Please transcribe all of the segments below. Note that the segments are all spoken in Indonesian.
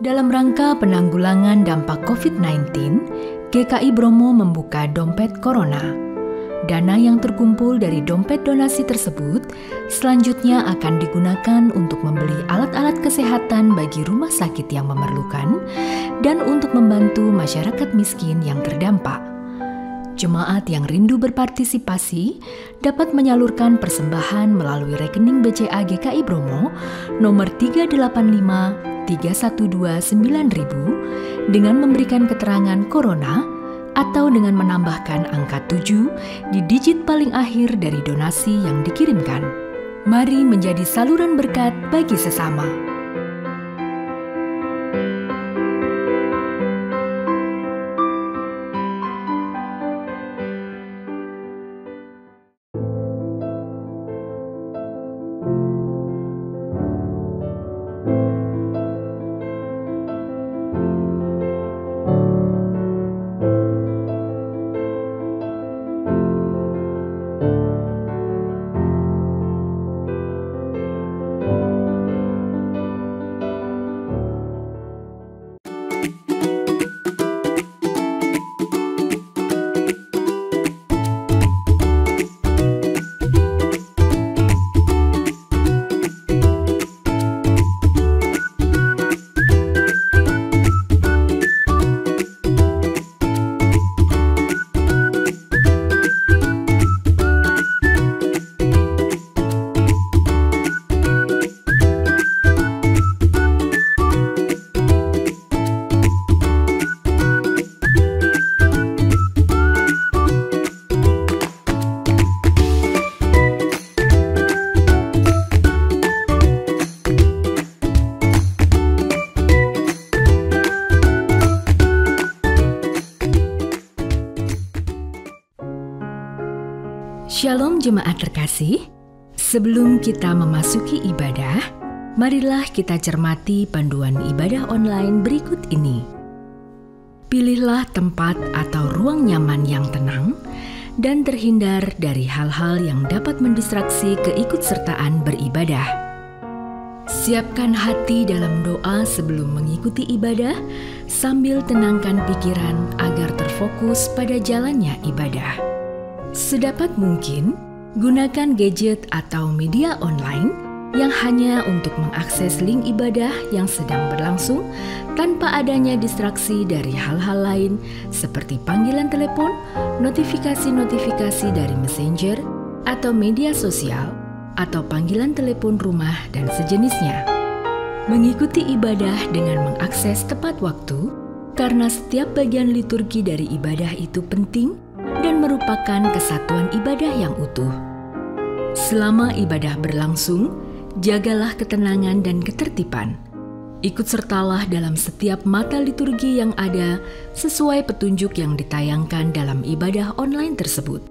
Dalam rangka penanggulangan dampak COVID-19, GKI Bromo membuka dompet Corona. Dana yang terkumpul dari dompet donasi tersebut selanjutnya akan digunakan untuk membeli alat-alat kesehatan bagi rumah sakit yang memerlukan dan untuk membantu masyarakat miskin yang terdampak. Jemaat yang rindu berpartisipasi dapat menyalurkan persembahan melalui rekening BCA GKI Bromo nomor 385 312 9000 dengan memberikan keterangan Corona atau dengan menambahkan angka 7 di digit paling akhir dari donasi yang dikirimkan. Mari menjadi saluran berkat bagi sesama. Shalom jemaat terkasih, sebelum kita memasuki ibadah, marilah kita cermati panduan ibadah online berikut ini. Pilihlah tempat atau ruang nyaman yang tenang dan terhindar dari hal-hal yang dapat mendistraksi keikutsertaan beribadah. Siapkan hati dalam doa sebelum mengikuti ibadah sambil tenangkan pikiran agar terfokus pada jalannya ibadah. Sedapat mungkin, gunakan gadget atau media online yang hanya untuk mengakses link ibadah yang sedang berlangsung tanpa adanya distraksi dari hal-hal lain seperti panggilan telepon, notifikasi-notifikasi dari messenger, atau media sosial, atau panggilan telepon rumah dan sejenisnya. Mengikuti ibadah dengan mengakses tepat waktu, karena setiap bagian liturgi dari ibadah itu penting dan merupakan kesatuan ibadah yang utuh. Selama ibadah berlangsung, jagalah ketenangan dan ketertiban. Ikut sertalah dalam setiap mata liturgi yang ada sesuai petunjuk yang ditayangkan dalam ibadah online tersebut.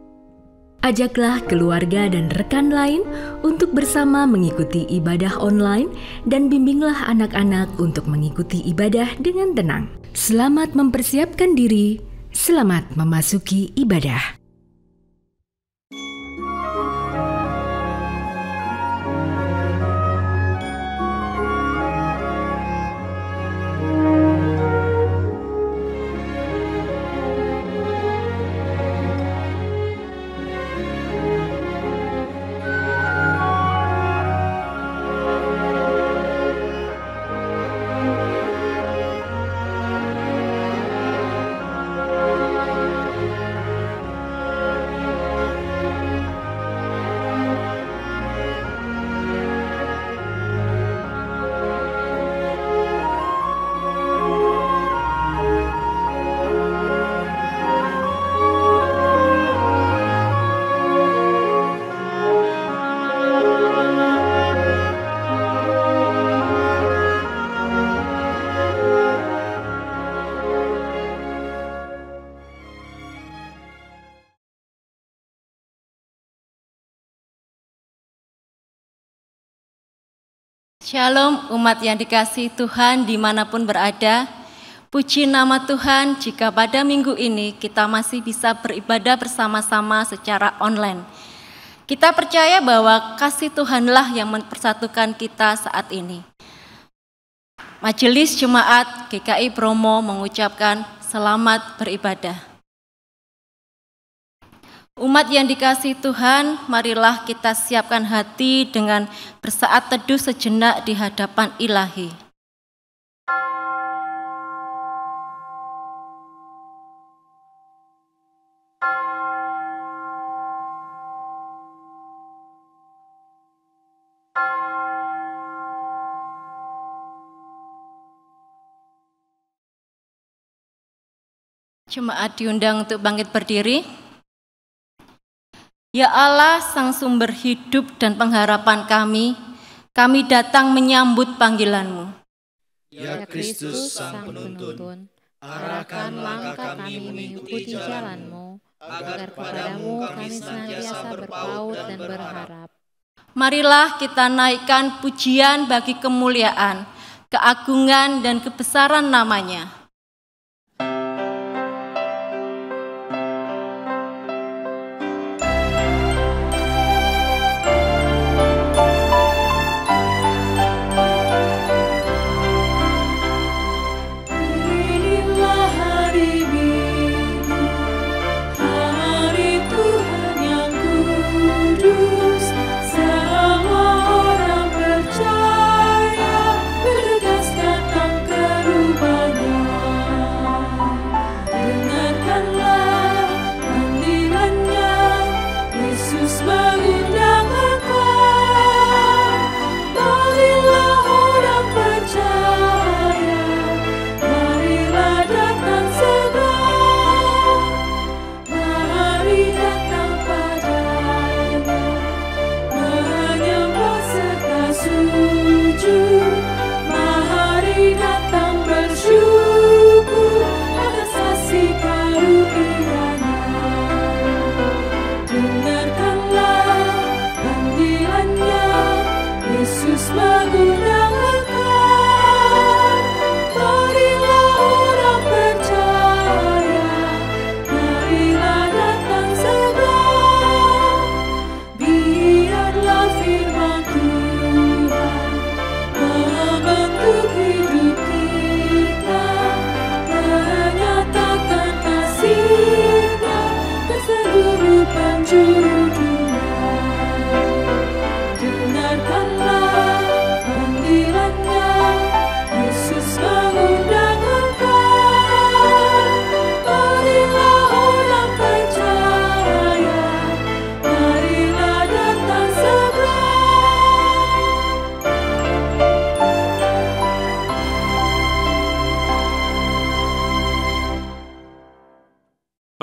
Ajaklah keluarga dan rekan lain untuk bersama mengikuti ibadah online dan bimbinglah anak-anak untuk mengikuti ibadah dengan tenang. Selamat mempersiapkan diri. Selamat memasuki ibadah. Shalom umat yang dikasihi Tuhan dimanapun berada. Puji nama Tuhan jika pada minggu ini kita masih bisa beribadah bersama-sama secara online. Kita percaya bahwa kasih Tuhanlah yang mempersatukan kita saat ini. Majelis Jemaat GKI Bromo mengucapkan selamat beribadah. Umat yang dikasihi Tuhan, marilah kita siapkan hati dengan bersaat teduh sejenak di hadapan Ilahi. Jemaat diundang untuk bangkit berdiri. Ya Allah, Sang Sumber hidup dan pengharapan kami datang menyambut panggilan-Mu. Ya Kristus Sang Penuntun, arahkan langkah kami mengikuti jalan-Mu, agar kepadamu kami senantiasa berpaut dan berharap. Marilah kita naikkan pujian bagi kemuliaan, keagungan dan kebesaran nama-Nya.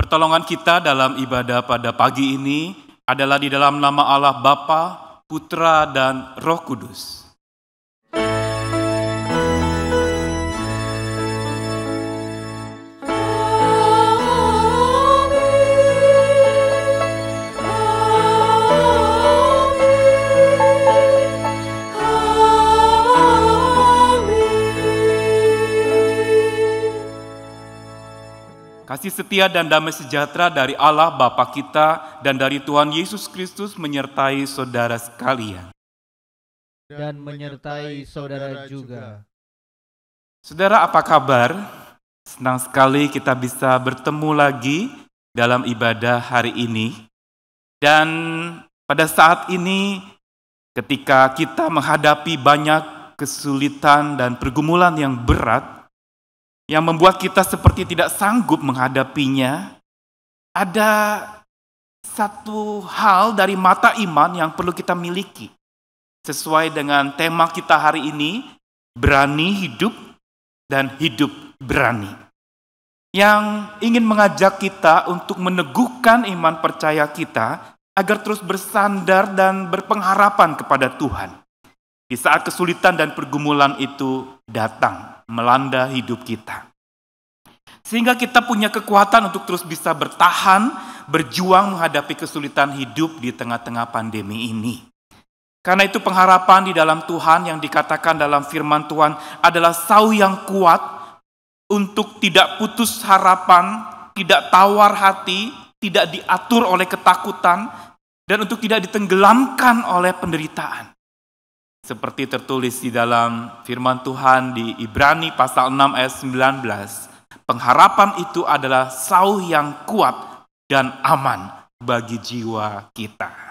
Pertolongan kita dalam ibadah pada pagi ini adalah di dalam nama Allah Bapa, Putra, dan Roh Kudus. Kasih setia dan damai sejahtera dari Allah Bapa kita dan dari Tuhan Yesus Kristus menyertai saudara sekalian. Dan menyertai saudara juga. Saudara, apa kabar? Senang sekali kita bisa bertemu lagi dalam ibadah hari ini. Dan pada saat ini, ketika kita menghadapi banyak kesulitan dan pergumulan yang berat, yang membuat kita seperti tidak sanggup menghadapinya, ada satu hal dari mata iman yang perlu kita miliki. Sesuai dengan tema kita hari ini, berani hidup dan hidup berani. Yang ingin mengajak kita untuk meneguhkan iman percaya kita agar terus bersandar dan berpengharapan kepada Tuhan. Di saat kesulitan dan pergumulan itu datang melanda hidup kita. Sehingga kita punya kekuatan untuk terus bisa bertahan, berjuang menghadapi kesulitan hidup di tengah-tengah pandemi ini. Karena itu pengharapan di dalam Tuhan yang dikatakan dalam firman Tuhan adalah sau yang kuat untuk tidak putus harapan, tidak tawar hati, tidak diatur oleh ketakutan, dan untuk tidak ditenggelamkan oleh penderitaan. seperti tertulis di dalam firman Tuhan di Ibrani pasal 6 ayat 19. Pengharapan itu adalah sauh yang kuat dan aman bagi jiwa kita.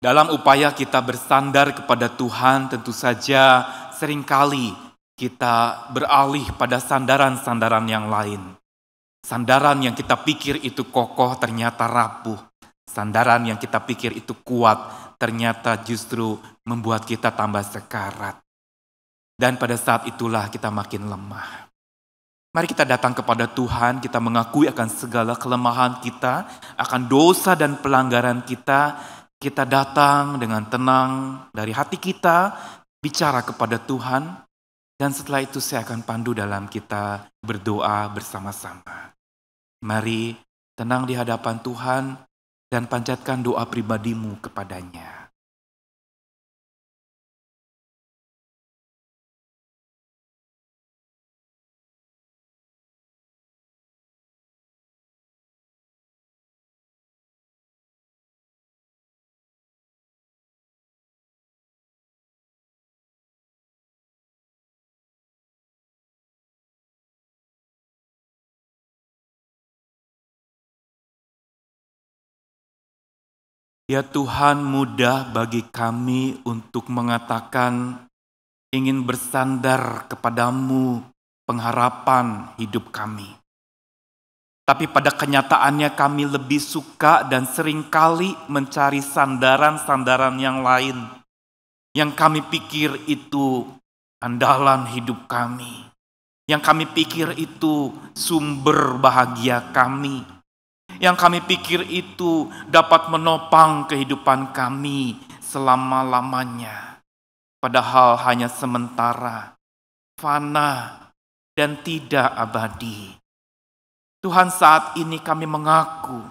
Dalam upaya kita bersandar kepada Tuhan, tentu saja seringkali kita beralih pada sandaran-sandaran yang lain. Sandaran yang kita pikir itu kokoh ternyata rapuh. Sandaran yang kita pikir itu kuat ternyata justru membuat kita tambah sekarat. Dan pada saat itulah kita makin lemah. Mari kita datang kepada Tuhan, kita mengakui akan segala kelemahan kita, akan dosa dan pelanggaran kita. Kita datang dengan tenang dari hati kita, bicara kepada Tuhan, dan setelah itu saya akan pandu dalam kita berdoa bersama-sama. Mari tenang di hadapan Tuhan dan panjatkan doa pribadimu kepadanya. Ya Tuhan, mudah bagi kami untuk mengatakan ingin bersandar kepadamu pengharapan hidup kami. Tapi pada kenyataannya kami lebih suka dan seringkali mencari sandaran-sandaran yang lain. Yang kami pikir itu andalan hidup kami. Yang kami pikir itu sumber bahagia kami. Yang kami pikir itu dapat menopang kehidupan kami selama-lamanya. Padahal hanya sementara, fana, dan tidak abadi. Tuhan, saat ini kami mengaku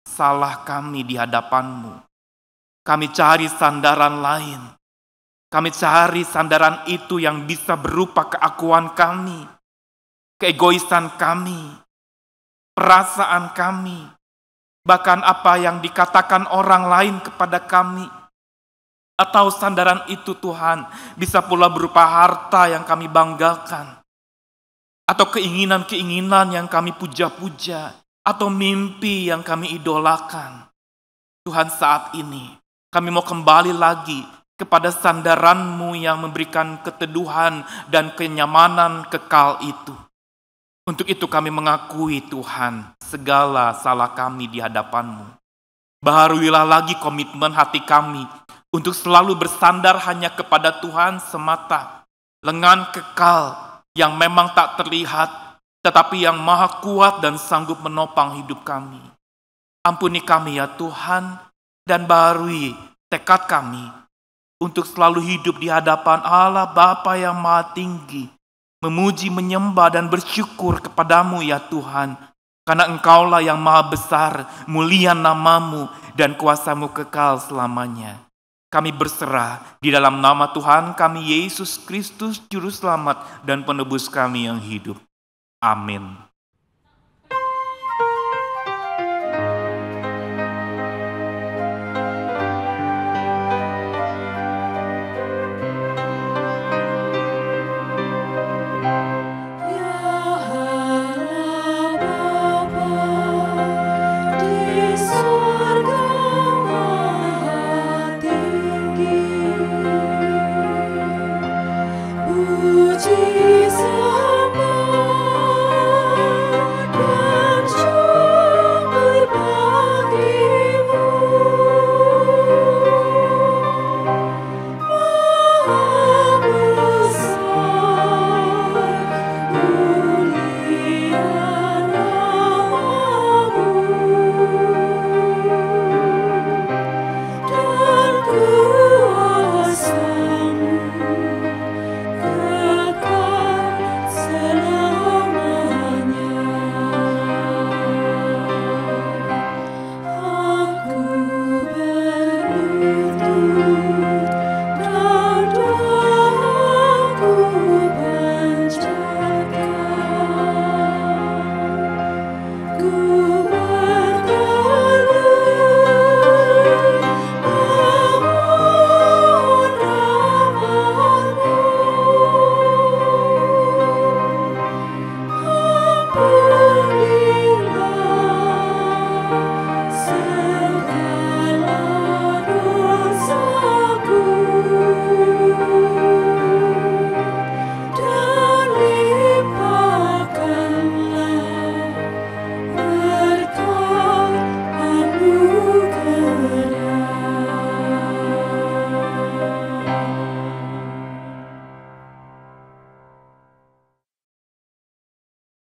salah kami di hadapan-Mu. Kami cari sandaran lain. Kami cari sandaran itu yang bisa berupa keakuan kami, keegoisan kami, perasaan kami, bahkan apa yang dikatakan orang lain kepada kami. Atau sandaran itu Tuhan bisa pula berupa harta yang kami banggakan. Atau keinginan-keinginan yang kami puja-puja. Atau mimpi yang kami idolakan. Tuhan, saat ini kami mau kembali lagi kepada sandaran-Mu yang memberikan keteduhan dan kenyamanan kekal itu. Untuk itu kami mengakui Tuhan segala salah kami di hadapan-Mu. Baharuilah lagi komitmen hati kami untuk selalu bersandar hanya kepada Tuhan semata. Lengan kekal yang memang tak terlihat, tetapi yang maha kuat dan sanggup menopang hidup kami. Ampuni kami ya Tuhan, dan baharui tekad kami untuk selalu hidup di hadapan Allah Bapa yang Maha Tinggi, memuji, menyembah, dan bersyukur kepadamu ya Tuhan, karena Engkaulah yang Maha Besar, mulia namamu, dan kuasamu kekal selamanya. Kami berserah di dalam nama Tuhan kami Yesus Kristus, Juru Selamat dan Penebus kami yang hidup. Amin.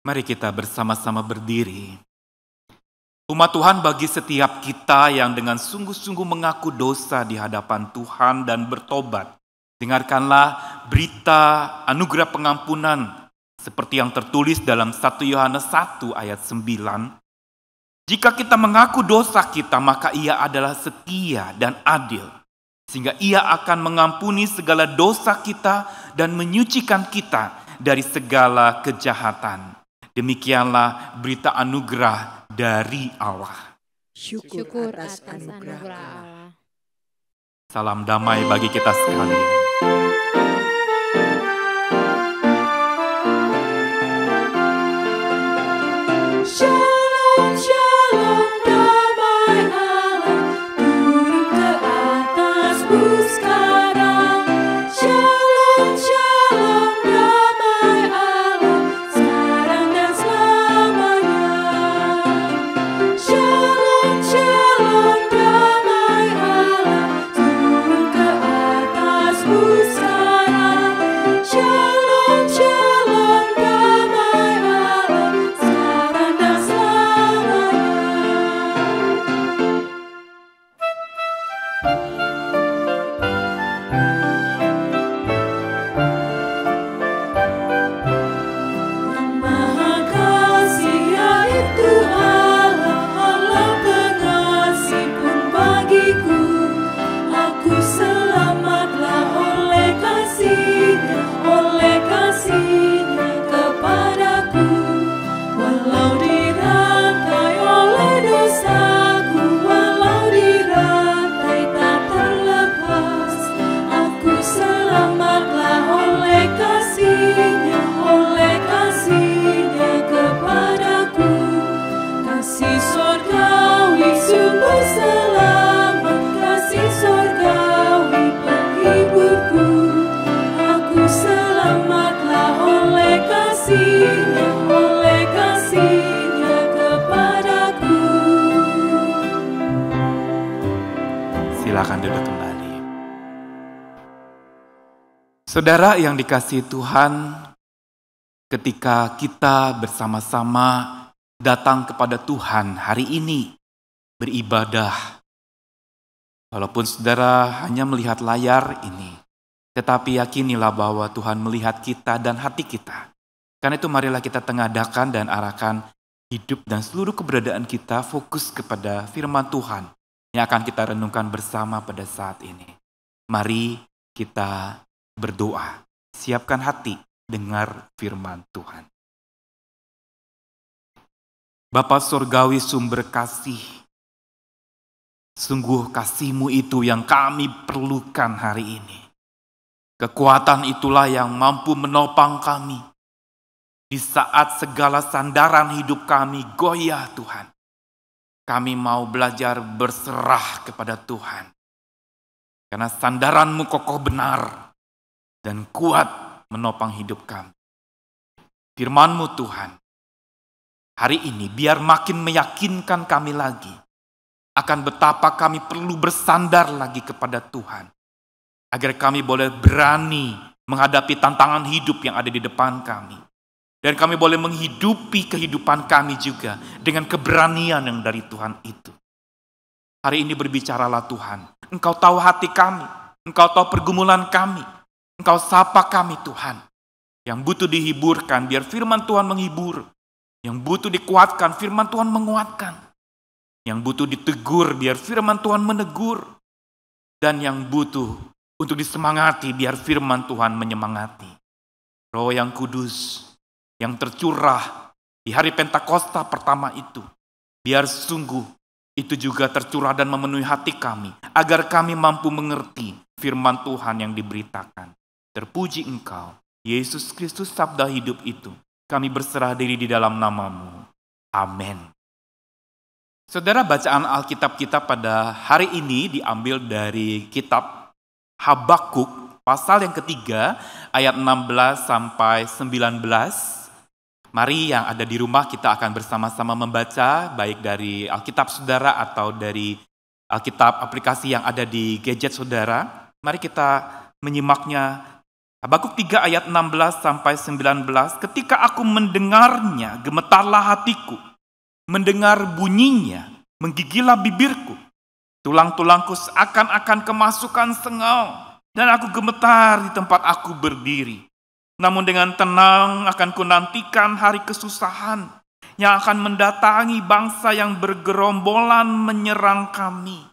Mari kita bersama-sama berdiri. Umat Tuhan, bagi setiap kita yang dengan sungguh-sungguh mengaku dosa di hadapan Tuhan dan bertobat, dengarkanlah berita anugerah pengampunan seperti yang tertulis dalam 1 Yohanes 1 ayat 9. Jika kita mengaku dosa kita, maka Ia adalah setia dan adil, sehingga Ia akan mengampuni segala dosa kita dan menyucikan kita dari segala kejahatan. Demikianlah berita anugerah dari Allah. Syukur atas anugerah Allah. Salam damai bagi kita sekalian. Shalom, shalom, damai Allah turun ke atasmu sekarang. Shalom, shalom, damai Allah sekarang dan selamanya. Shalom, shalom, damai Allah turun ke atasmu sekarang. Shalom, shalom, damai Allah sekarang dan selamanya. Yang Maha Kasih yaitu Allah, Allah pengasih pun bagiku. Aku selamatlah oleh kasih-Nya kepadaku. Walau dirantai oleh dosaku, walau dirantai tak terlepas. Aku selamatlah oleh kasih-Nya kepadaku. Kasih surgawi sumber selamat, kasih surgawi penghiburku. Aku selamatlah oleh kasih-Nya kepadaku. Silakan duduk kembali. Saudara yang dikasihi Tuhan, ketika kita bersama-sama datang kepada Tuhan hari ini beribadah Walaupun saudara hanya melihat layar ini, tetapi yakinilah bahwa Tuhan melihat kita dan hati kita. Karena itu marilah kita tengadakan dan arahkan hidup dan seluruh keberadaan kita fokus kepada firman Tuhan yang akan kita renungkan bersama pada saat ini. Mari kita berdoa, siapkan hati, dengar firman Tuhan. Bapa Surgawi sumber kasih, sungguh kasih-Mu itu yang kami perlukan hari ini. Kekuatan itulah yang mampu menopang kami di saat segala sandaran hidup kami goyah Tuhan. Kami mau belajar berserah kepada Tuhan. Karena sandaran-Mu kokoh benar dan kuat menopang hidup kami. Firman-Mu Tuhan, hari ini biar makin meyakinkan kami lagi akan betapa kami perlu bersandar lagi kepada Tuhan. Agar kami boleh berani menghadapi tantangan hidup yang ada di depan kami. Dan kami boleh menghidupi kehidupan kami juga dengan keberanian yang dari Tuhan itu. Hari ini berbicaralah Tuhan. Engkau tahu hati kami. Engkau tahu pergumulan kami. Engkau sapa kami Tuhan. Yang butuh dihiburkan, biar firman Tuhan menghibur. Yang butuh dikuatkan, firman Tuhan menguatkan. Yang butuh ditegur, biar firman Tuhan menegur. Dan yang butuh untuk disemangati, biar firman Tuhan menyemangati. Roh yang kudus, yang tercurah di hari Pentakosta pertama itu, biar sungguh itu juga tercurah dan memenuhi hati kami, agar kami mampu mengerti firman Tuhan yang diberitakan. Terpuji Engkau, Yesus Kristus sabda hidup itu. Kami berserah diri di dalam nama-Mu. Amin. Saudara, bacaan Alkitab kita pada hari ini diambil dari kitab Habakuk, pasal yang ketiga, ayat 16 sampai 19. Mari yang ada di rumah kita akan bersama-sama membaca, baik dari Alkitab saudara atau dari Alkitab aplikasi yang ada di gadget saudara. Mari kita menyimaknya. Habakuk 3 ayat 16 sampai 19. Ketika aku mendengarnya, gemetarlah hatiku. Mendengar bunyinya, menggigillah bibirku. Tulang-tulangku seakan-akan kemasukan sengau. Dan aku gemetar di tempat aku berdiri. Namun dengan tenang akan kunantikan hari kesusahan yang akan mendatangi bangsa yang bergerombolan menyerang kami.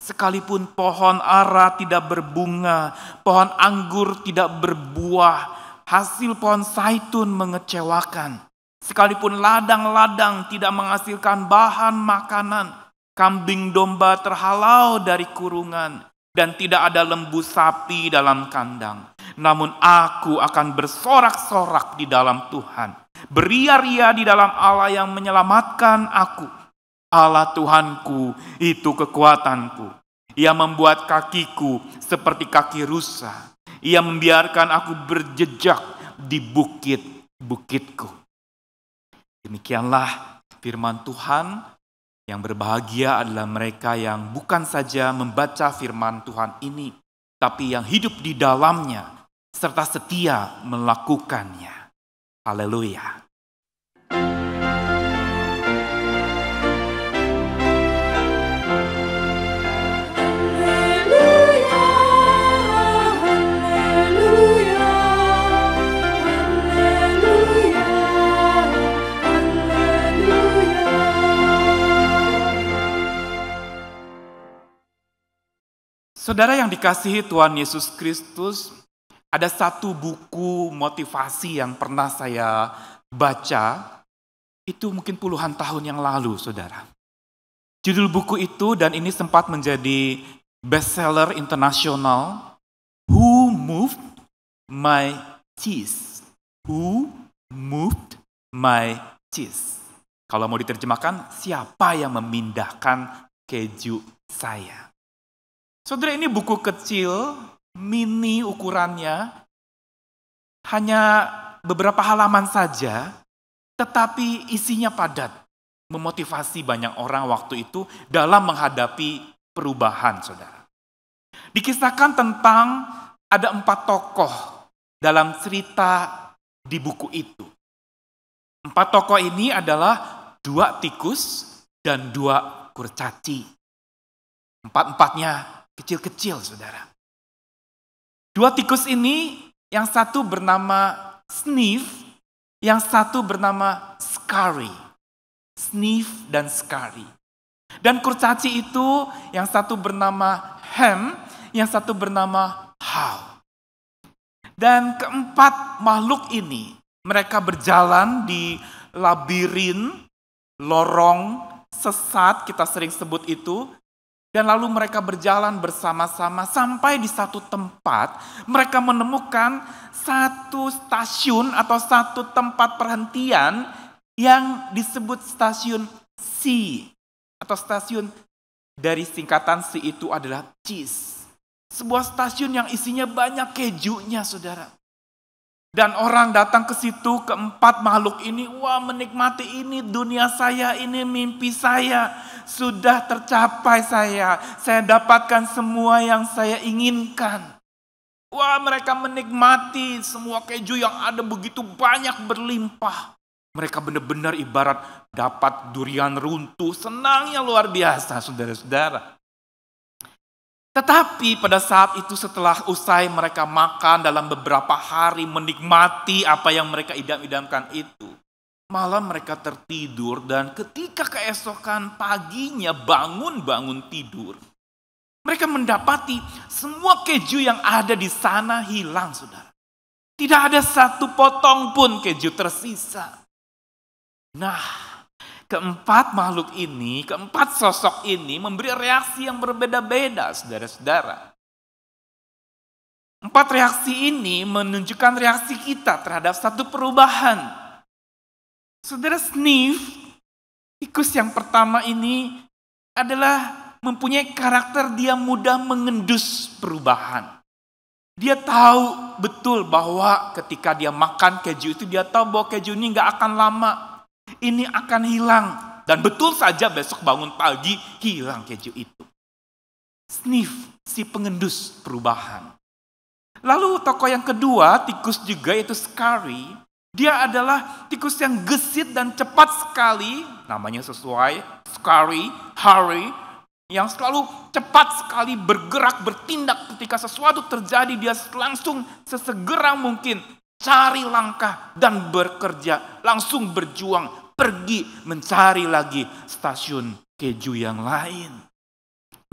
Sekalipun pohon ara tidak berbunga, pohon anggur tidak berbuah, hasil pohon zaitun mengecewakan. Sekalipun ladang-ladang tidak menghasilkan bahan makanan, kambing domba terhalau dari kurungan, dan tidak ada lembu sapi dalam kandang. Namun aku akan bersorak-sorak di dalam Tuhan. Beria-ria di dalam Allah yang menyelamatkan aku. Allah Tuhanku itu kekuatanku. Ia membuat kakiku seperti kaki rusa. Ia membiarkan aku berjejak di bukit-bukitku. Demikianlah firman Tuhan. Yang berbahagia adalah mereka yang bukan saja membaca firman Tuhan ini, tapi yang hidup di dalamnya serta setia melakukannya. Haleluya. Saudara yang dikasihi Tuhan Yesus Kristus, ada satu buku motivasi yang pernah saya baca, itu mungkin puluhan tahun yang lalu, saudara. Judul buku itu, dan ini sempat menjadi bestseller internasional, Who Moved My Cheese? Who Moved My Cheese? Kalau mau diterjemahkan, siapa yang memindahkan keju saya? Saudara, ini buku kecil, mini ukurannya, hanya beberapa halaman saja, tetapi isinya padat, memotivasi banyak orang waktu itu dalam menghadapi perubahan, saudara. Dikisahkan tentang ada 4 tokoh dalam cerita di buku itu. 4 tokoh ini adalah 2 tikus dan 2 kurcaci. Empat-empatnya kecil-kecil, saudara. Dua tikus ini, yang satu bernama Sniff, yang satu bernama Scary. Sniff dan Scary. Dan kurcaci itu, yang satu bernama Ham, yang satu bernama How. Dan keempat makhluk ini, mereka berjalan di labirin, lorong, sesat, kita sering sebut itu. Dan lalu mereka berjalan bersama-sama sampai di satu tempat, mereka menemukan satu stasiun atau satu tempat perhentian yang disebut stasiun C. Atau stasiun dari singkatan C itu adalah cheese. Sebuah stasiun yang isinya banyak kejunya, saudara. Dan orang datang ke situ, keempat makhluk ini, wah menikmati ini dunia saya, ini mimpi saya. Sudah tercapai saya dapatkan semua yang saya inginkan. Wah mereka menikmati semua keju yang ada begitu banyak berlimpah. Mereka benar-benar ibarat dapat durian runtuh, senangnya luar biasa saudara-saudara. Tetapi pada saat itu setelah usai mereka makan dalam beberapa hari menikmati apa yang mereka idam-idamkan itu. Malam mereka tertidur dan ketika keesokan paginya bangun tidur. Mereka mendapati semua keju yang ada di sana hilang, saudara. Tidak ada satu potong pun keju tersisa. Nah, keempat makhluk ini, keempat sosok ini memberi reaksi yang berbeda-beda, saudara-saudara. Empat reaksi ini menunjukkan reaksi kita terhadap satu perubahan. Saudara Sniff, tikus yang pertama ini adalah mempunyai karakter dia mudah mengendus perubahan. Dia tahu betul bahwa ketika dia makan keju itu, dia tahu bahwa keju ini gak akan lama. Ini akan hilang. Dan betul saja besok bangun pagi hilang keju itu. Sniff, si pengendus perubahan. Lalu tokoh yang kedua, tikus juga yaitu Scary. Dia adalah tikus yang gesit dan cepat sekali. Namanya sesuai, Scary, hurry. Yang selalu cepat sekali bergerak, bertindak ketika sesuatu terjadi. Dia langsung sesegera mungkin cari langkah dan bekerja. Langsung berjuang. Pergi mencari lagi stasiun keju yang lain.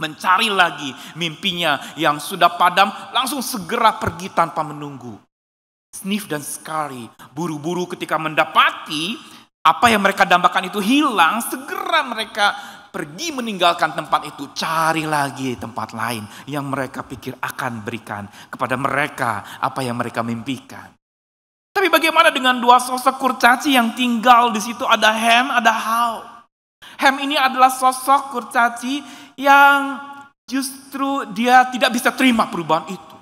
Mencari lagi mimpinya yang sudah padam, langsung segera pergi tanpa menunggu. Sniff dan Scary buru-buru ketika mendapati apa yang mereka dambakan itu hilang, segera mereka pergi meninggalkan tempat itu, cari lagi tempat lain yang mereka pikir akan berikan kepada mereka apa yang mereka mimpikan. Tapi bagaimana dengan dua sosok kurcaci yang tinggal di situ? Ada Ham, ada How. Ham ini adalah sosok kurcaci yang justru dia tidak bisa terima perubahan itu.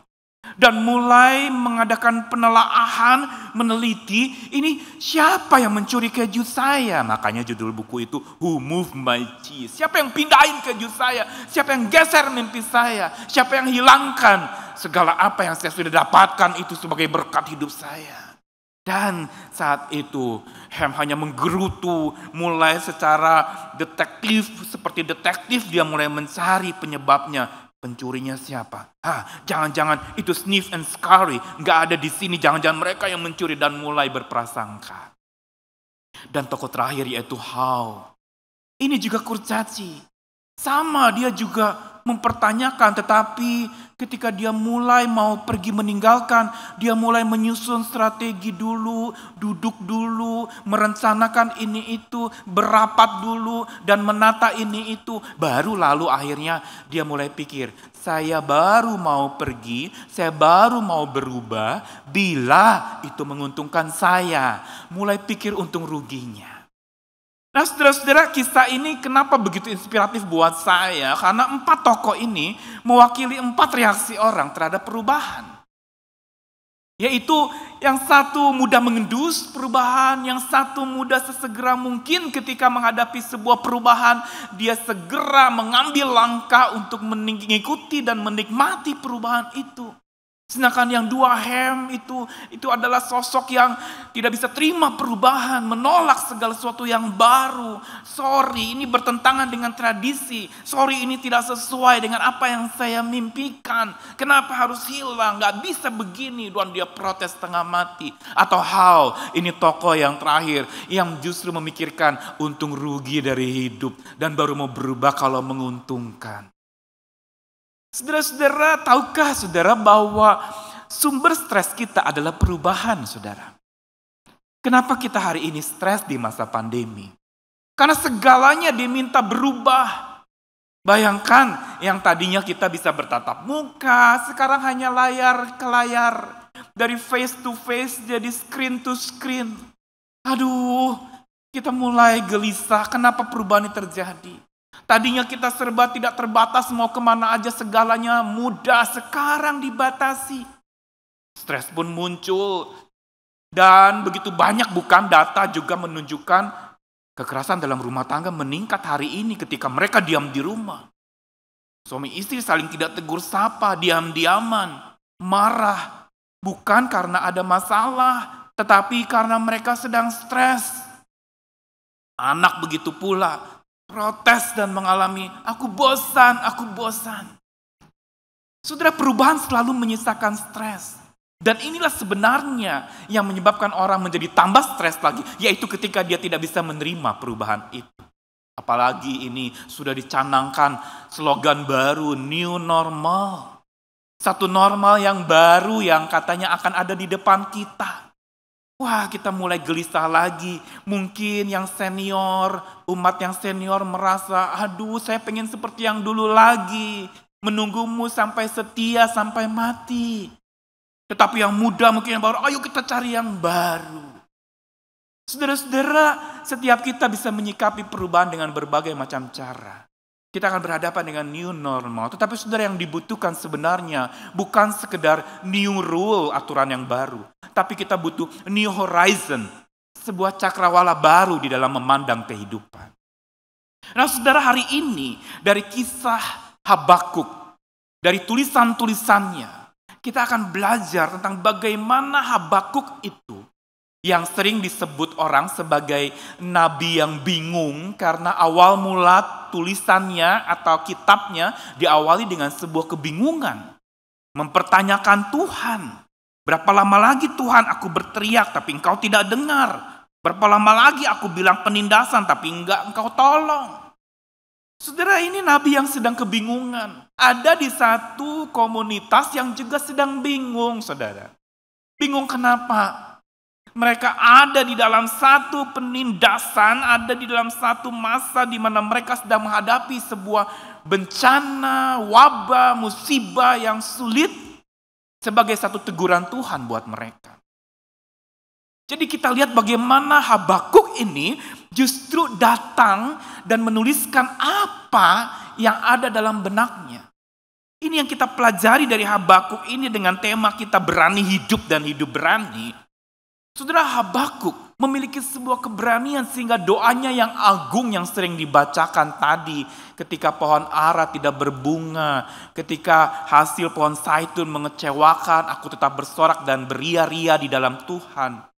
Dan mulai mengadakan penelaahan, meneliti, ini siapa yang mencuri keju saya? Makanya judul buku itu, Who Moved My Cheese? Siapa yang pindahin keju saya? Siapa yang geser mimpi saya? Siapa yang hilangkan segala apa yang saya sudah dapatkan itu sebagai berkat hidup saya? Dan saat itu Ham hanya menggerutu, mulai secara detektif, seperti detektif dia mulai mencari penyebabnya. Pencurinya siapa? Jangan-jangan itu Sniff and Scary, nggak ada di sini. Jangan-jangan mereka yang mencuri dan mulai berprasangka. Dan tokoh terakhir yaitu How. Ini juga kurcaci. Sama dia juga mempertanyakan, tetapi ketika dia mulai mau pergi meninggalkan, dia mulai menyusun strategi dulu, duduk dulu, merencanakan ini itu, berapat dulu, dan menata ini itu. Baru lalu akhirnya dia mulai pikir, saya baru mau pergi, saya baru mau berubah, bila itu menguntungkan saya. Mulai pikir untung ruginya. Nah saudara-saudara, kisah ini kenapa begitu inspiratif buat saya? Karena 4 tokoh ini mewakili 4 reaksi orang terhadap perubahan. Yaitu yang satu mudah mengendus perubahan, yang satu mudah sesegera mungkin ketika menghadapi sebuah perubahan. Dia segera mengambil langkah untuk mengikuti dan menikmati perubahan itu. Sedangkan yang 2 itu adalah sosok yang tidak bisa terima perubahan, menolak segala sesuatu yang baru. Sorry, ini bertentangan dengan tradisi. Sorry, ini tidak sesuai dengan apa yang saya mimpikan. Kenapa harus hilang? Gak bisa begini. Dan dia protes setengah mati. Atau ini tokoh yang terakhir yang justru memikirkan untung rugi dari hidup dan baru mau berubah kalau menguntungkan. Saudara-saudara, tahukah saudara bahwa sumber stres kita adalah perubahan, saudara? Kenapa kita hari ini stres di masa pandemi? Karena segalanya diminta berubah. Bayangkan yang tadinya kita bisa bertatap muka, sekarang hanya layar ke layar. Dari face to face jadi screen to screen. Aduh, kita mulai gelisah. Kenapa perubahan ini terjadi? Tadinya kita serba tidak terbatas, mau kemana aja segalanya mudah, sekarang dibatasi. Stres pun muncul. Dan begitu banyak bukan data juga menunjukkan kekerasan dalam rumah tangga meningkat hari ini ketika mereka diam di rumah. Suami istri saling tidak tegur sapa, diam-diaman, marah. Bukan karena ada masalah, tetapi karena mereka sedang stres. Anak begitu pula. Protes dan mengalami, aku bosan. Saudara, perubahan selalu menyisakan stres. Dan inilah sebenarnya yang menyebabkan orang menjadi tambah stres lagi, yaitu ketika dia tidak bisa menerima perubahan itu. Apalagi ini sudah dicanangkan slogan baru, new normal. Satu normal yang baru yang katanya akan ada di depan kita. Wah, kita mulai gelisah lagi. Mungkin yang senior, umat yang senior merasa, aduh saya pengen seperti yang dulu lagi. Menunggumu sampai setia, sampai mati. Tetapi yang muda mungkin yang baru, ayo kita cari yang baru. Saudara-saudara, setiap kita bisa menyikapi perubahan dengan berbagai macam cara. Kita akan berhadapan dengan new normal. Tetapi saudara, yang dibutuhkan sebenarnya bukan sekedar new rule, aturan yang baru. Tapi kita butuh new horizon. Sebuah cakrawala baru di dalam memandang kehidupan. Nah saudara, hari ini dari kisah Habakuk, dari tulisan-tulisannya, kita akan belajar tentang bagaimana Habakuk itu yang sering disebut orang sebagai nabi yang bingung karena awal mula tulisannya atau kitabnya diawali dengan sebuah kebingungan. Mempertanyakan Tuhan. Berapa lama lagi Tuhan aku berteriak tapi engkau tidak dengar. Berapa lama lagi aku bilang penindasan tapi enggak engkau tolong. Saudara, ini nabi yang sedang kebingungan. Ada di satu komunitas yang juga sedang bingung, saudara. Bingung kenapa? Mereka ada di dalam satu penindasan, ada di dalam satu masa di mana mereka sedang menghadapi sebuah bencana, wabah, musibah yang sulit sebagai satu teguran Tuhan buat mereka. Jadi kita lihat bagaimana Habakuk ini justru datang dan menuliskan apa yang ada dalam benaknya. Ini yang kita pelajari dari Habakuk ini dengan tema kita berani hidup dan hidup berani. Saudara, Habakuk memiliki sebuah keberanian sehingga doanya yang agung yang sering dibacakan tadi ketika pohon ara tidak berbunga, ketika hasil pohon zaitun mengecewakan, aku tetap bersorak dan beria-ria di dalam Tuhan.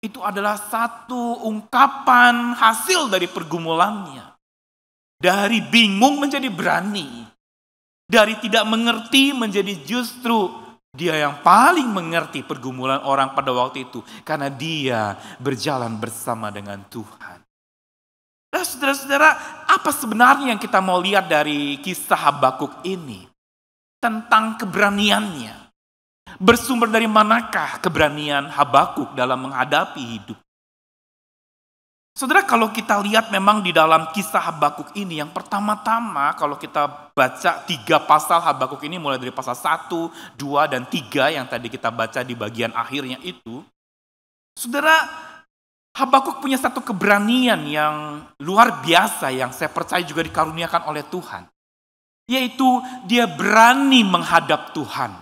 Itu adalah satu ungkapan hasil dari pergumulannya. Dari bingung menjadi berani. Dari tidak mengerti menjadi justru dia yang paling mengerti pergumulan orang pada waktu itu. Karena dia berjalan bersama dengan Tuhan. Nah saudara-saudara, apa sebenarnya yang kita mau lihat dari kisah Habakuk ini? Tentang keberaniannya. Bersumber dari manakah keberanian Habakuk dalam menghadapi hidup? Saudara, kalau kita lihat memang di dalam kisah Habakuk ini, yang pertama-tama kalau kita baca 3 pasal Habakuk ini, mulai dari pasal 1, 2, dan 3 yang tadi kita baca di bagian akhirnya itu, saudara, Habakuk punya satu keberanian yang luar biasa yang saya percaya juga dikaruniakan oleh Tuhan. Yaitu dia berani menghadap Tuhan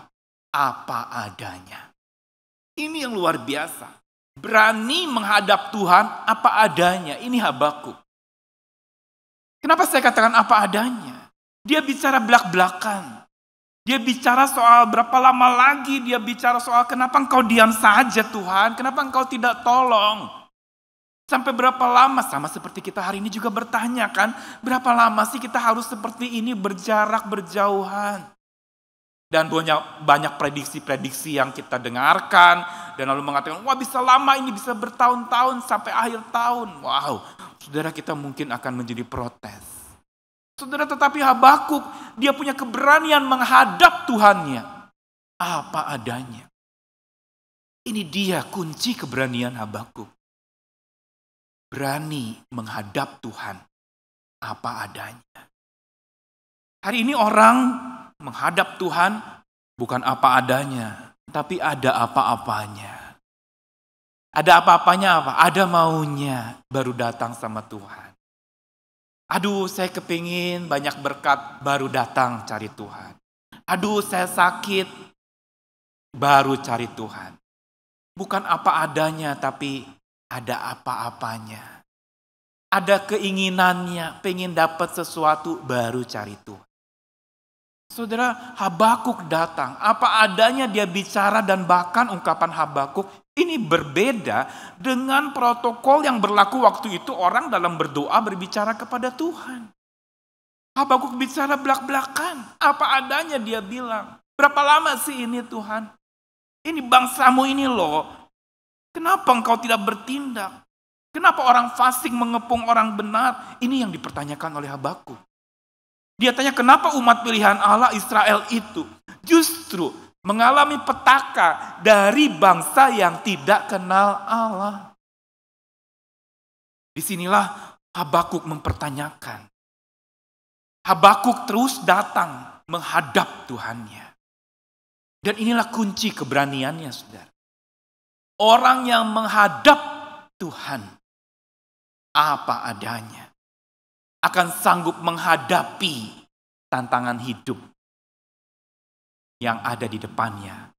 apa adanya. Ini yang luar biasa. Berani menghadap Tuhan apa adanya. Ini Habakuk. Kenapa saya katakan apa adanya? Dia bicara belak-belakan. Dia bicara soal berapa lama lagi, dia bicara soal kenapa engkau diam saja Tuhan, kenapa engkau tidak tolong. Sampai berapa lama, sama seperti kita hari ini juga bertanya kan, berapa lama sih kita harus seperti ini berjarak berjauhan. Dan banyak prediksi-prediksi yang kita dengarkan, dan lalu mengatakan, wah bisa lama ini, bisa bertahun-tahun sampai akhir tahun. Wow, saudara kita mungkin akan menjadi protes. Saudara, tetapi Habakuk, dia punya keberanian menghadap Tuhannya. Apa adanya. Ini dia kunci keberanian Habakuk. Berani menghadap Tuhan. Apa adanya. Hari ini orang menghadap Tuhan bukan apa adanya, tapi ada apa-apanya. Ada apa-apanya apa? Ada maunya baru datang sama Tuhan. Aduh, saya kepingin banyak berkat, baru datang cari Tuhan. Aduh, saya sakit, baru cari Tuhan. Bukan apa adanya, tapi ada apa-apanya. Ada keinginannya, pengen dapat sesuatu, baru cari Tuhan. Saudara, Habakuk datang. Apa adanya dia bicara, dan bahkan ungkapan Habakuk ini berbeda dengan protokol yang berlaku waktu itu orang dalam berdoa berbicara kepada Tuhan. Habakuk bicara belak-belakan. Apa adanya dia bilang. Berapa lama sih ini Tuhan? Ini bangsamu ini loh. Kenapa engkau tidak bertindak? Kenapa orang fasik mengepung orang benar? Ini yang dipertanyakan oleh Habakuk. Dia tanya kenapa umat pilihan Allah Israel itu justru mengalami petaka dari bangsa yang tidak kenal Allah. Disinilah Habakuk mempertanyakan. Habakuk terus datang menghadap Tuhannya. Dan inilah kunci keberaniannya, saudara. Orang yang menghadap Tuhan apa adanya akan sanggup menghadapi tantangan hidup yang ada di depannya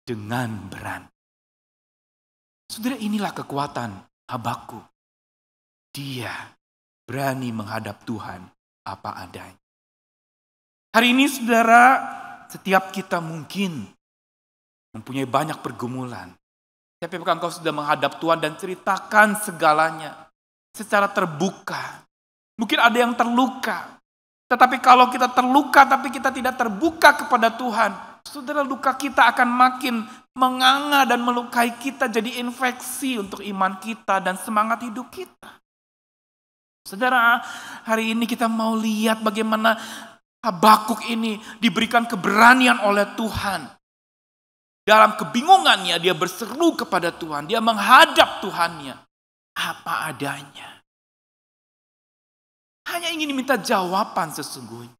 dengan berani. Saudara, inilah kekuatan Habakuk. Dia berani menghadap Tuhan apa adanya. Hari ini saudara, setiap kita mungkin mempunyai banyak pergumulan. Tapi apakah engkau sudah menghadap Tuhan dan ceritakan segalanya secara terbuka? Mungkin ada yang terluka. Tetapi kalau kita terluka tapi kita tidak terbuka kepada Tuhan, saudara, luka kita akan makin menganga dan melukai kita, jadi infeksi untuk iman kita dan semangat hidup kita. Saudara, hari ini kita mau lihat bagaimana Habakuk ini diberikan keberanian oleh Tuhan. Dalam kebingungannya dia berseru kepada Tuhan, dia menghadap Tuhannya apa adanya. Hanya ingin minta jawaban sesungguhnya.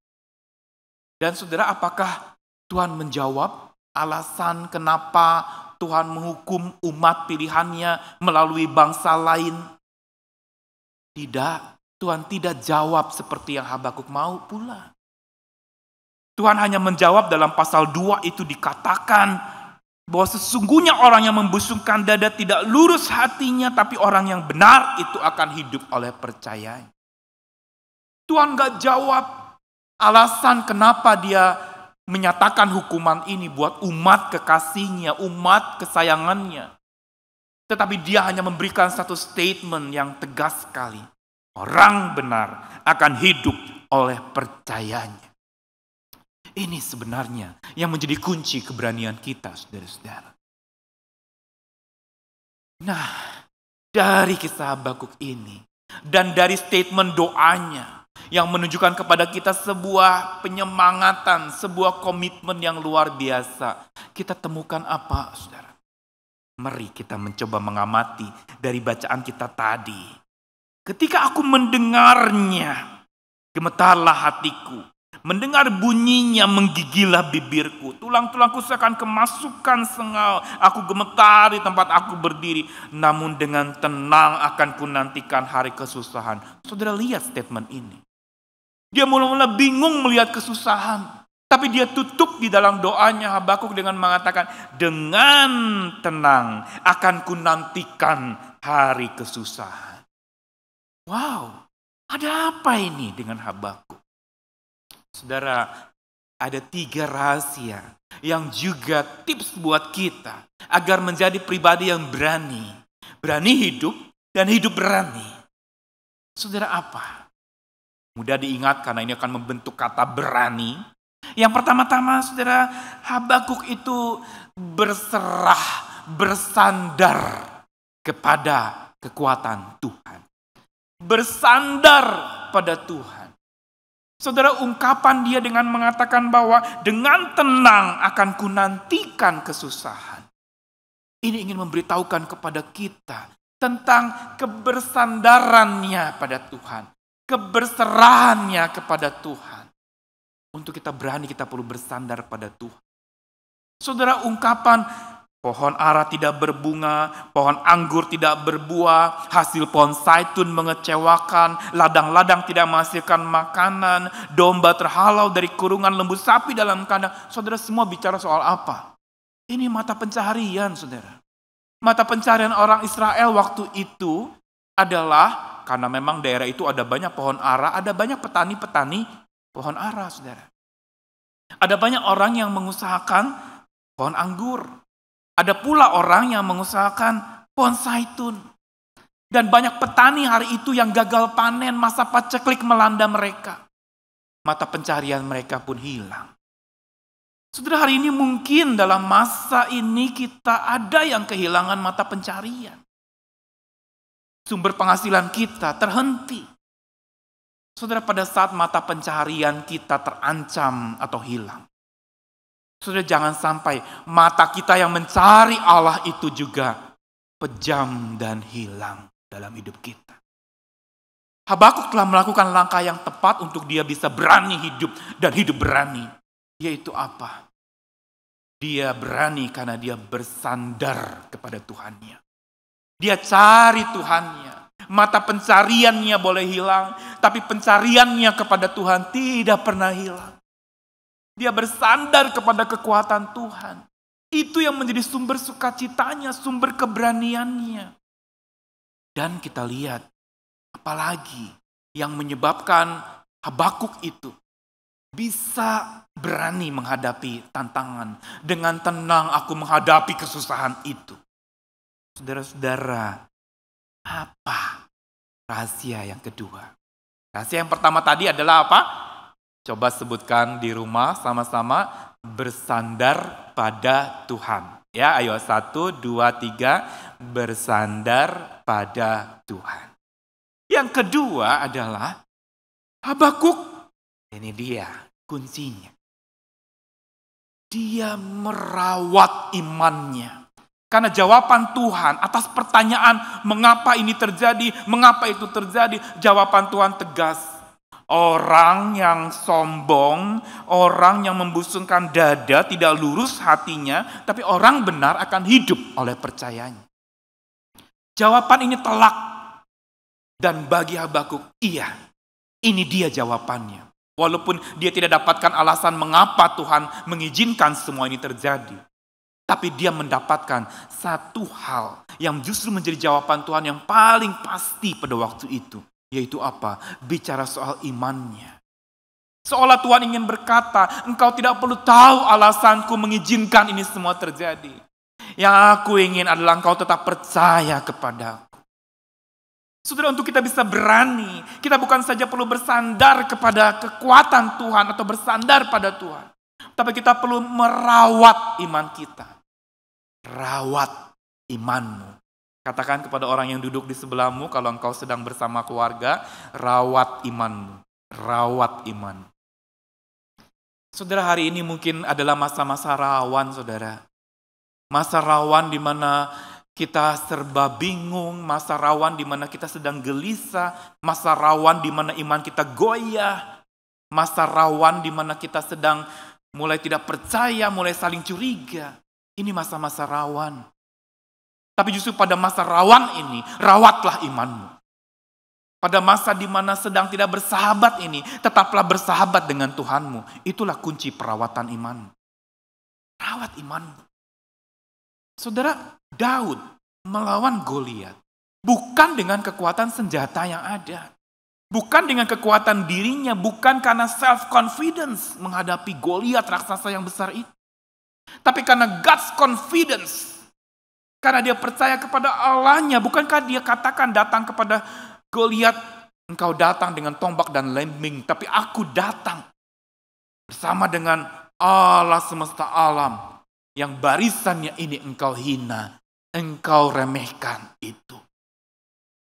Dan saudara, apakah Tuhan menjawab alasan kenapa Tuhan menghukum umat pilihannya melalui bangsa lain? Tidak, Tuhan tidak jawab seperti yang Habakuk mau pula. Tuhan hanya menjawab dalam pasal 2 itu dikatakan bahwa sesungguhnya orang yang membusungkan dada tidak lurus hatinya, tapi orang yang benar itu akan hidup oleh percayanya. Tuhan gak jawab alasan kenapa dia menyatakan hukuman ini buat umat kekasihnya, umat kesayangannya. Tetapi dia hanya memberikan satu statement yang tegas sekali. Orang benar akan hidup oleh percayanya. Ini sebenarnya yang menjadi kunci keberanian kita, saudara-saudara. Nah, dari kisah Habakuk ini dan dari statement doanya yang menunjukkan kepada kita sebuah penyemangatan, sebuah komitmen yang luar biasa. Kita temukan apa, saudara? Mari kita mencoba mengamati dari bacaan kita tadi. Ketika aku mendengarnya, gemetarlah hatiku. Mendengar bunyinya menggigillah bibirku. Tulang-tulangku seakan kemasukan sengal. Aku gemetar di tempat aku berdiri. Namun dengan tenang akan kunantikan hari kesusahan. Saudara, lihat statement ini. Dia mula-mula bingung melihat kesusahan. Tapi dia tutup di dalam doanya Habakuk dengan mengatakan, dengan tenang akan kunantikan hari kesusahan. Wow, ada apa ini dengan Habakuk? Saudara, ada 3 rahasia yang juga tips buat kita agar menjadi pribadi yang berani. Berani hidup dan hidup berani. Saudara, apa? Mudah diingat karena ini akan membentuk kata berani. Yang pertama-tama, saudara, Habakuk itu berserah, bersandar kepada kekuatan Tuhan. Bersandar pada Tuhan. Saudara, ungkapan dia dengan mengatakan bahwa dengan tenang akan kunantikan kesusahan. Ini ingin memberitahukan kepada kita tentang kebersandarannya pada Tuhan. Keberserahannya kepada Tuhan. Untuk kita berani, kita perlu bersandar pada Tuhan. Saudara, ungkapan pohon ara tidak berbunga, pohon anggur tidak berbuah, hasil pohon zaitun mengecewakan, ladang-ladang tidak menghasilkan makanan, domba terhalau dari kurungan, lembu sapi dalam kandang. Saudara, semua bicara soal apa? Ini mata pencaharian, saudara. Mata pencaharian orang Israel waktu itu adalah, karena memang daerah itu ada banyak pohon ara, ada banyak petani-petani pohon ara, saudara. Ada banyak orang yang mengusahakan pohon anggur. Ada pula orang yang mengusahakan pohon zaitun. Dan banyak petani hari itu yang gagal panen, masa paceklik melanda mereka. Mata pencaharian mereka pun hilang. Saudara, hari ini mungkin dalam masa ini kita ada yang kehilangan mata pencaharian. Sumber penghasilan kita terhenti. Saudara, pada saat mata pencaharian kita terancam atau hilang, saudara, jangan sampai mata kita yang mencari Allah itu juga pejam dan hilang dalam hidup kita. Habakuk telah melakukan langkah yang tepat untuk dia bisa berani hidup dan hidup berani. Yaitu apa? Dia berani karena dia bersandar kepada Tuhannya. Dia cari Tuhannya. Mata pencariannya boleh hilang, tapi pencariannya kepada Tuhan tidak pernah hilang. Dia bersandar kepada kekuatan Tuhan. Itu yang menjadi sumber sukacitanya, sumber keberaniannya. Dan kita lihat, apalagi yang menyebabkan Habakuk itu bisa berani menghadapi tantangan. Dengan tenang aku menghadapi kesusahan itu. Saudara-saudara, apa rahasia yang kedua? Rahasia yang pertama tadi adalah apa? Coba sebutkan di rumah sama-sama, bersandar pada Tuhan. Ya, ayo 1, 2, 3, bersandar pada Tuhan. Yang kedua adalah Habakuk. Ini dia kuncinya. Dia merawat imannya. Karena jawaban Tuhan atas pertanyaan mengapa ini terjadi, mengapa itu terjadi, jawaban Tuhan tegas. Orang yang sombong, orang yang membusungkan dada, tidak lurus hatinya, tapi orang benar akan hidup oleh percayanya. Jawaban ini telak. Dan bagi Habakuk, iya, ini dia jawabannya. Walaupun dia tidak dapatkan alasan mengapa Tuhan mengizinkan semua ini terjadi. Tapi dia mendapatkan satu hal yang justru menjadi jawaban Tuhan yang paling pasti pada waktu itu. Yaitu apa? Bicara soal imannya. Seolah Tuhan ingin berkata, engkau tidak perlu tahu alasanku mengizinkan ini semua terjadi. Yang aku ingin adalah engkau tetap percaya kepadaku. Saudara, untuk kita bisa berani, kita bukan saja perlu bersandar kepada kekuatan Tuhan atau bersandar pada Tuhan. Tapi kita perlu merawat iman kita. Rawat imanmu. Katakan kepada orang yang duduk di sebelahmu, kalau engkau sedang bersama keluarga, rawat imanmu. Rawat iman. Saudara, hari ini mungkin adalah masa-masa rawan, saudara. Masa rawan di mana kita serba bingung, masa rawan di mana kita sedang gelisah, masa rawan di mana iman kita goyah, masa rawan di mana kita sedang mulai tidak percaya, mulai saling curiga. Ini masa-masa rawan. Tapi justru pada masa rawan ini, rawatlah imanmu. Pada masa di mana sedang tidak bersahabat ini, tetaplah bersahabat dengan Tuhanmu. Itulah kunci perawatan imanmu. Rawat imanmu. Saudara, Daud melawan Goliat bukan dengan kekuatan senjata yang ada. Bukan dengan kekuatan dirinya, bukan karena self-confidence menghadapi Goliat raksasa yang besar itu. Tapi karena God's confidence. Karena dia percaya kepada Allahnya. Bukankah dia katakan datang kepada Goliat, engkau datang dengan tombak dan lembing, tapi aku datang bersama dengan Allah semesta alam. Yang barisannya ini engkau hina, engkau remehkan itu.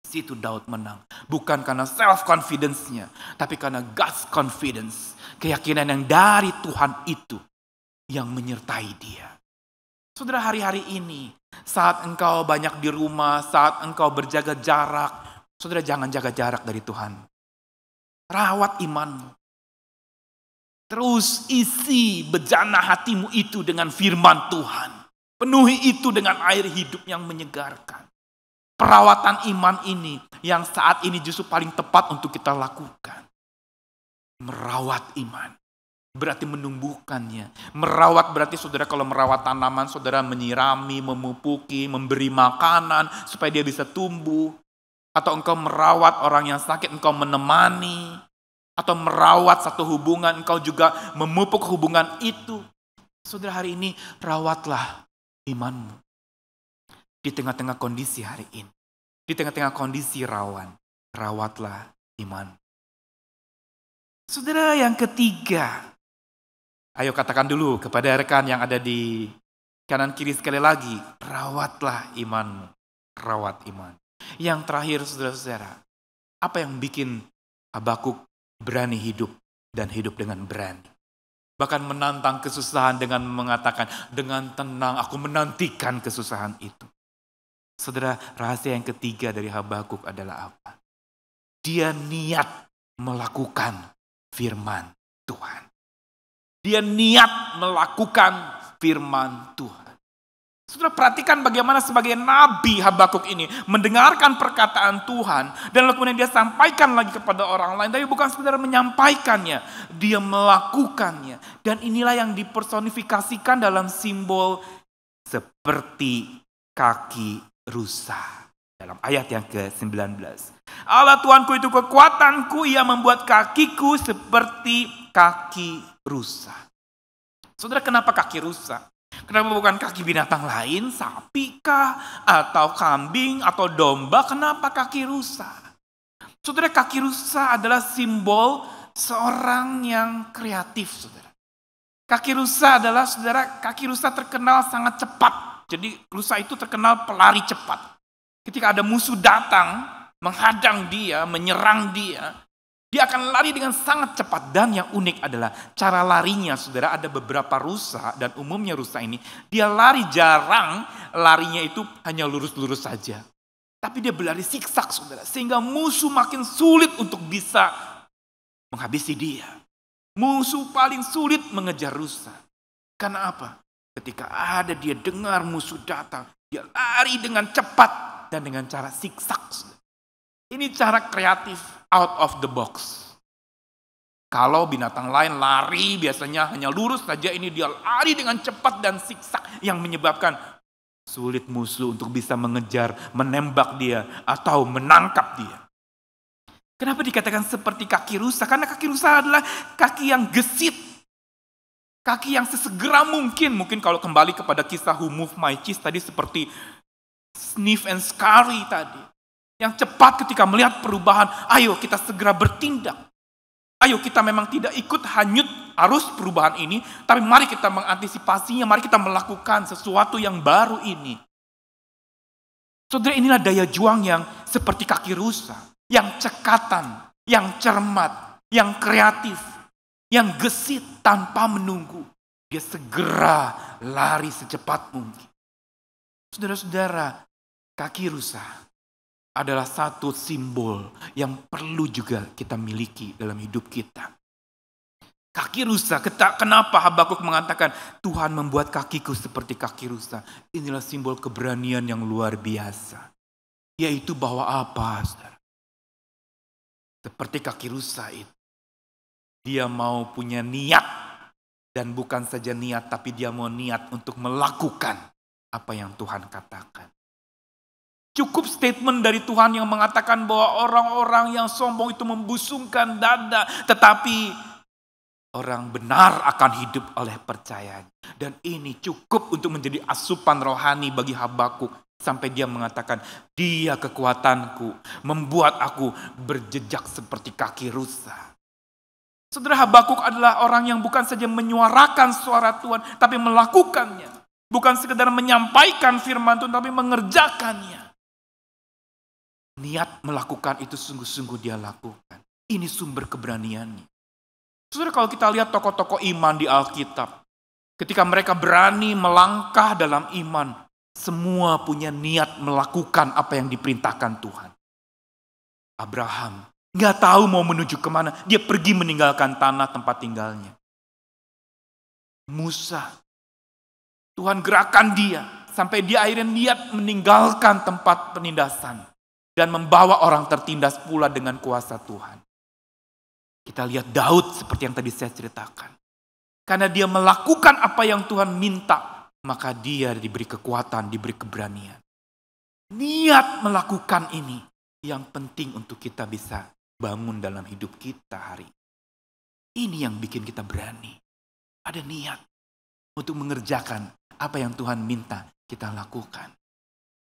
Situ Daud menang. Bukan karena self-confidence-nya, tapi karena God's confidence. Keyakinan yang dari Tuhan itu yang menyertai dia. Saudara, hari-hari ini, saat engkau banyak di rumah, saat engkau berjaga jarak, saudara jangan jaga jarak dari Tuhan. Rawat imanmu. Terus isi bejana hatimu itu dengan firman Tuhan. Penuhi itu dengan air hidup yang menyegarkan. Perawatan iman ini yang saat ini justru paling tepat untuk kita lakukan. Merawat iman berarti menumbuhkannya. Merawat berarti saudara kalau merawat tanaman, saudara menyirami, memupuki, memberi makanan supaya dia bisa tumbuh. Atau engkau merawat orang yang sakit, engkau menemani. Atau merawat satu hubungan, engkau juga memupuk hubungan itu. Saudara, hari ini rawatlah imanmu. Di tengah-tengah kondisi hari ini. Di tengah-tengah kondisi rawan. Rawatlah iman. Saudara, yang ketiga. Ayo katakan dulu kepada rekan yang ada di kanan kiri sekali lagi. Rawatlah imanmu. Rawat iman. Yang terakhir saudara-saudara. Apa yang bikin Habakuk berani hidup dan hidup dengan berani. Bahkan menantang kesusahan dengan mengatakan, dengan tenang aku menantikan kesusahan itu. Saudara, rahasia yang ketiga dari Habakuk adalah apa? Dia niat melakukan firman Tuhan. Dia niat melakukan firman Tuhan. Saudara, perhatikan bagaimana sebagai nabi Habakuk ini mendengarkan perkataan Tuhan dan kemudian dia sampaikan lagi kepada orang lain. Tapi bukan sekedar menyampaikannya, dia melakukannya. Dan inilah yang dipersonifikasikan dalam simbol seperti kaki rusa. Dalam ayat yang ke-19. Allah Tuhanku itu kekuatanku, ia membuat kakiku seperti kaki rusa. Saudara, kenapa kaki rusa? Kenapa bukan kaki binatang lain, sapi kah, atau kambing, atau domba? Kenapa kaki rusa? Saudara, kaki rusa adalah simbol seorang yang kreatif, saudara. Kaki rusa adalah, saudara, kaki rusa terkenal sangat cepat. Jadi rusa itu terkenal pelari cepat. Ketika ada musuh datang, menghadang dia, menyerang dia, dia akan lari dengan sangat cepat. Dan yang unik adalah cara larinya, saudara, ada beberapa rusa, dan umumnya rusa ini, dia lari jarang, larinya itu hanya lurus-lurus saja. Tapi dia berlari siksak, saudara, sehingga musuh makin sulit untuk bisa menghabisi dia. Musuh paling sulit mengejar rusa. Karena apa? Ketika ada dia dengar musuh datang, dia lari dengan cepat dan dengan cara siksak. Ini cara kreatif, out of the box. Kalau binatang lain lari biasanya hanya lurus saja, ini dia lari dengan cepat dan siksak yang menyebabkan sulit musuh untuk bisa mengejar, menembak dia atau menangkap dia. Kenapa dikatakan seperti kaki rusa? Karena kaki rusa adalah kaki yang gesit. Kaki yang sesegera mungkin kalau kembali kepada kisah Who Moved My Cheese tadi seperti sniff and scurry tadi. Yang cepat ketika melihat perubahan, ayo kita segera bertindak. Ayo kita memang tidak ikut hanyut arus perubahan ini, tapi mari kita mengantisipasinya, mari kita melakukan sesuatu yang baru ini. Saudara, inilah daya juang yang seperti kaki rusa, yang cekatan, yang cermat, yang kreatif, yang gesit tanpa menunggu. Dia segera lari secepat mungkin. Saudara-saudara, kaki rusa adalah satu simbol yang perlu juga kita miliki dalam hidup kita. Kaki rusa, kenapa Habakuk mengatakan Tuhan membuat kakiku seperti kaki rusa? Inilah simbol keberanian yang luar biasa. Yaitu bahwa apa, saudara? Seperti kaki rusa itu. Dia mau punya niat, dan bukan saja niat, tapi dia mau niat untuk melakukan apa yang Tuhan katakan. Cukup statement dari Tuhan yang mengatakan bahwa orang-orang yang sombong itu membusungkan dada. Tetapi orang benar akan hidup oleh percayaan. Dan ini cukup untuk menjadi asupan rohani bagi Habakuk. Sampai dia mengatakan, dia kekuatanku, membuat aku berjejak seperti kaki rusa. Saudara, Habakuk adalah orang yang bukan saja menyuarakan suara Tuhan, tapi melakukannya. Bukan sekedar menyampaikan firman Tuhan, tapi mengerjakannya. Niat melakukan itu sungguh-sungguh dia lakukan. Ini sumber keberaniannya. Saudara, kalau kita lihat tokoh-tokoh iman di Alkitab, ketika mereka berani melangkah dalam iman, semua punya niat melakukan apa yang diperintahkan Tuhan. Abraham gak tahu mau menuju kemana, dia pergi meninggalkan tanah tempat tinggalnya. Musa, Tuhan gerakan dia, sampai dia akhirnya niat meninggalkan tempat penindasan. Dan membawa orang tertindas pula dengan kuasa Tuhan. Kita lihat Daud seperti yang tadi saya ceritakan. Karena dia melakukan apa yang Tuhan minta, maka dia diberi kekuatan, diberi keberanian. Niat melakukan ini yang penting untuk kita bisa bangun dalam hidup kita hari ini. Ini yang bikin kita berani. Ada niat untuk mengerjakan apa yang Tuhan minta kita lakukan.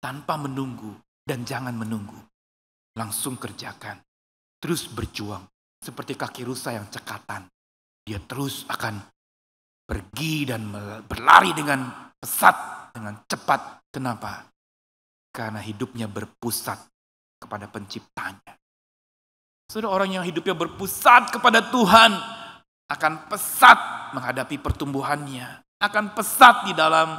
Tanpa menunggu. Dan jangan menunggu, langsung kerjakan, terus berjuang. Seperti kaki rusa yang cekatan, dia terus akan pergi dan berlari dengan pesat, dengan cepat. Kenapa? Karena hidupnya berpusat kepada penciptanya. Saudara, orang yang hidupnya berpusat kepada Tuhan, akan pesat menghadapi pertumbuhannya, akan pesat di dalam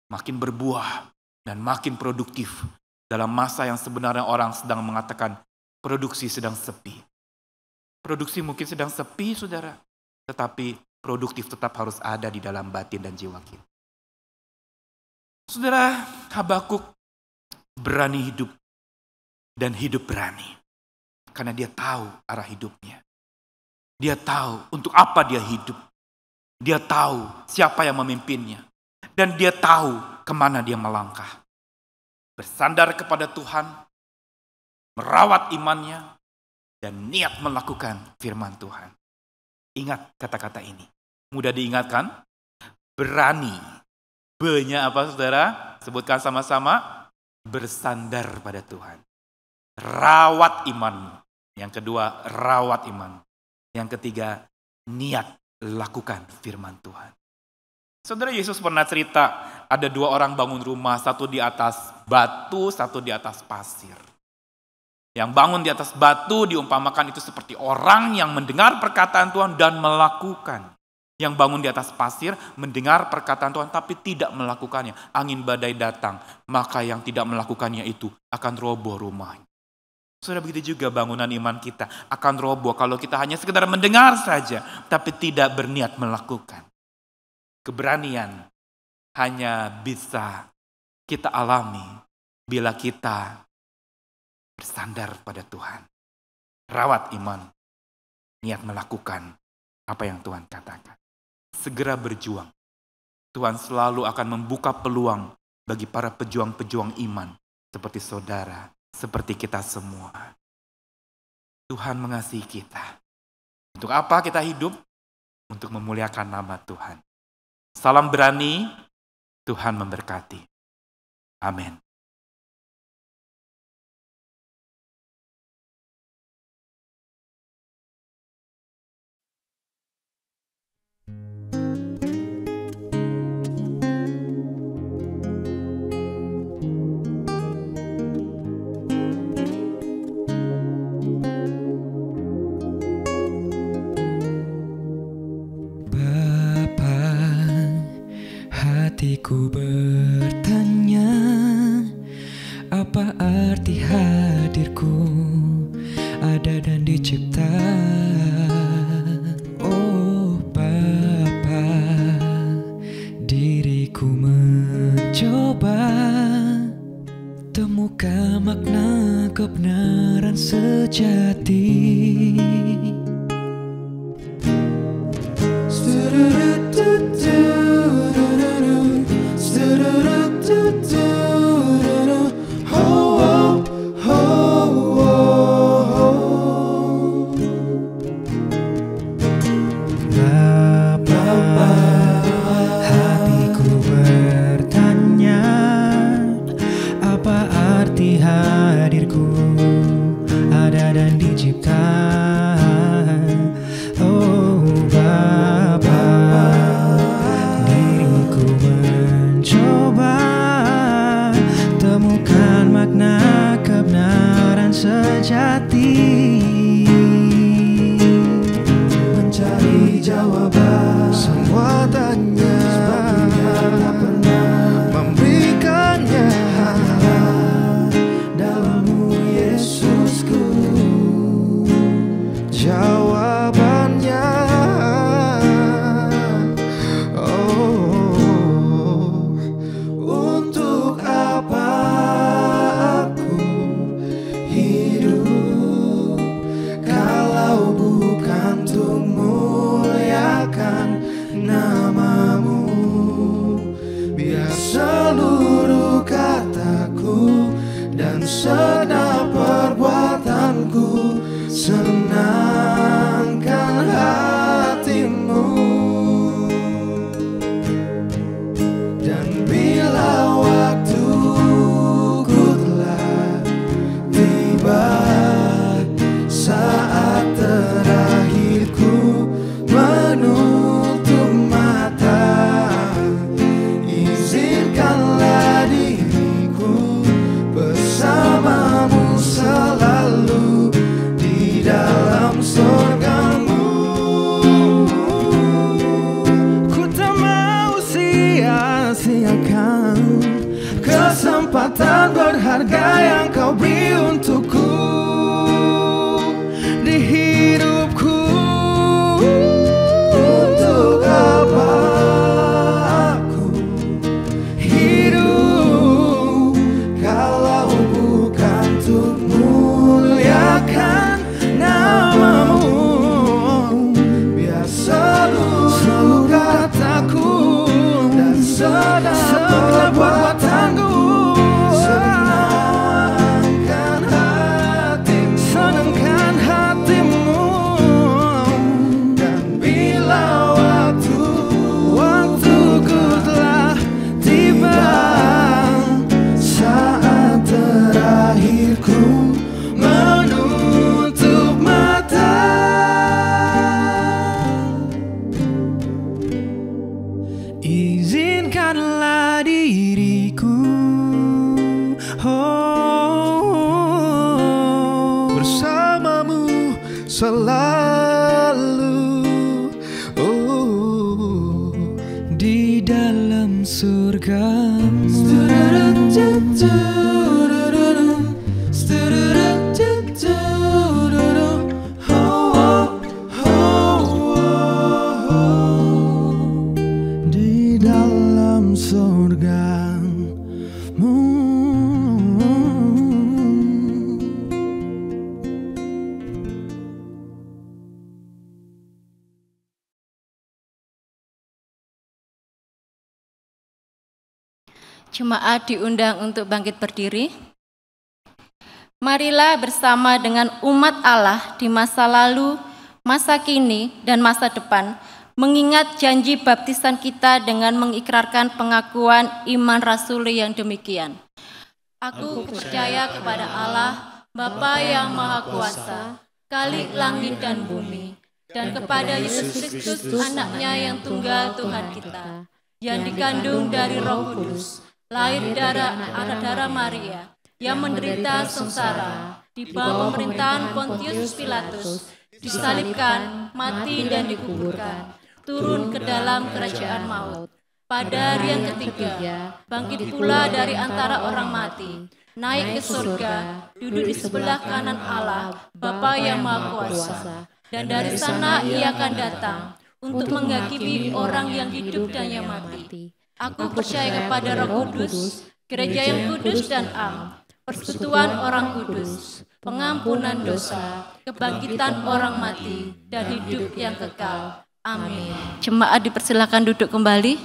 makin berbuah dan makin produktif. Dalam masa yang sebenarnya orang sedang mengatakan produksi sedang sepi. Produksi mungkin sedang sepi, saudara. Tetapi produktif tetap harus ada di dalam batin dan jiwa kita. Saudara, Habakuk berani hidup dan hidup berani. Karena dia tahu arah hidupnya. Dia tahu untuk apa dia hidup. Dia tahu siapa yang memimpinnya. Dan dia tahu kemana dia melangkah. Bersandar kepada Tuhan, merawat imannya, dan niat melakukan firman Tuhan. Ingat kata-kata ini. Mudah diingatkan? Berani. B-nya apa, saudara? Sebutkan sama-sama. Bersandar pada Tuhan. Rawat imanmu. Yang kedua, rawat iman. Yang ketiga, niat lakukan firman Tuhan. Saudara, Yesus pernah cerita ada dua orang bangun rumah, satu di atas batu, satu di atas pasir. Yang bangun di atas batu diumpamakan itu seperti orang yang mendengar perkataan Tuhan dan melakukan. Yang bangun di atas pasir mendengar perkataan Tuhan tapi tidak melakukannya. Angin badai datang, maka yang tidak melakukannya itu akan roboh rumahnya. Saudara, begitu juga bangunan iman kita akan roboh kalau kita hanya sekedar mendengar saja tapi tidak berniat melakukan. Keberanian hanya bisa kita alami bila kita bersandar pada Tuhan. Rawat iman, niat melakukan apa yang Tuhan katakan. Segera berjuang. Tuhan selalu akan membuka peluang bagi para pejuang-pejuang iman seperti saudara, seperti kita semua. Tuhan mengasihi kita. Untuk apa kita hidup? Untuk memuliakan nama Tuhan. Salam berani, Tuhan memberkati. Amin. Hatiku bertanya, apa arti hadirku ada dan dicipta? Oh Bapa, diriku mencoba temukan makna kebenaran sejati. Oh sejati, mencari jawaban semua tanya, sepertinya tak pernah memberikannya. Dalam-Mu Yesusku jawabannya. Oh, untuk apa aku hidup kalau bukan untuk muliakan nama-Mu? Biar seluruh kataku dan segenap perbuatanku senangkan hati-Mu. Dan bila waktuku telah tiba, saat terakhirku menutup mata, izinkanlah diriku bersama-Mu selalu di dalam surga-Mu. Ku tak mau sia-siakan kesempatan berharga yang Kau beri untukku di hidupku. Untuk apa aku hidup kalau bukan untuk muliakan nama-Mu? Biar seluruh kataku dan segenap perbuatanku senangkan hati-Mu. Dan bila waktuku telah tiba, saat terakhirku menutup mata, izinkanlah diriku bersama-Mu selalu di dalam surga-Mu. Di dalam surga-Mu. Jemaat diundang untuk bangkit berdiri. Marilah bersama dengan umat Allah di masa lalu, masa kini, dan masa depan, mengingat janji baptisan kita dengan mengikrarkan pengakuan iman rasuli yang demikian. Aku percaya kepada Allah, Bapa yang Maha Kuasa, Khalik langit dan bumi, dan kepada Yesus Kristus, Anaknya yang tunggal Tuhan kita, yang dikandung dari Roh Kudus, lahir dari darah Maria, yang menderita sengsara di bawah pemerintahan Pontius Pilatus, disalibkan, mati dan dikuburkan, turun ke dalam kerajaan maut. Pada hari yang ketiga, bangkit pula dari antara orang mati, naik ke surga, duduk di sebelah kanan Allah, Bapa yang Maha Kuasa, dan dari sana Ia akan datang untuk menghakimi orang yang hidup dan yang mati. Aku percaya kepada Roh Kudus, gereja yang kudus dan am, persekutuan orang kudus, pengampunan dosa, kebangkitan orang mati, dan hidup yang kekal. Amin. Jemaat dipersilakan duduk kembali.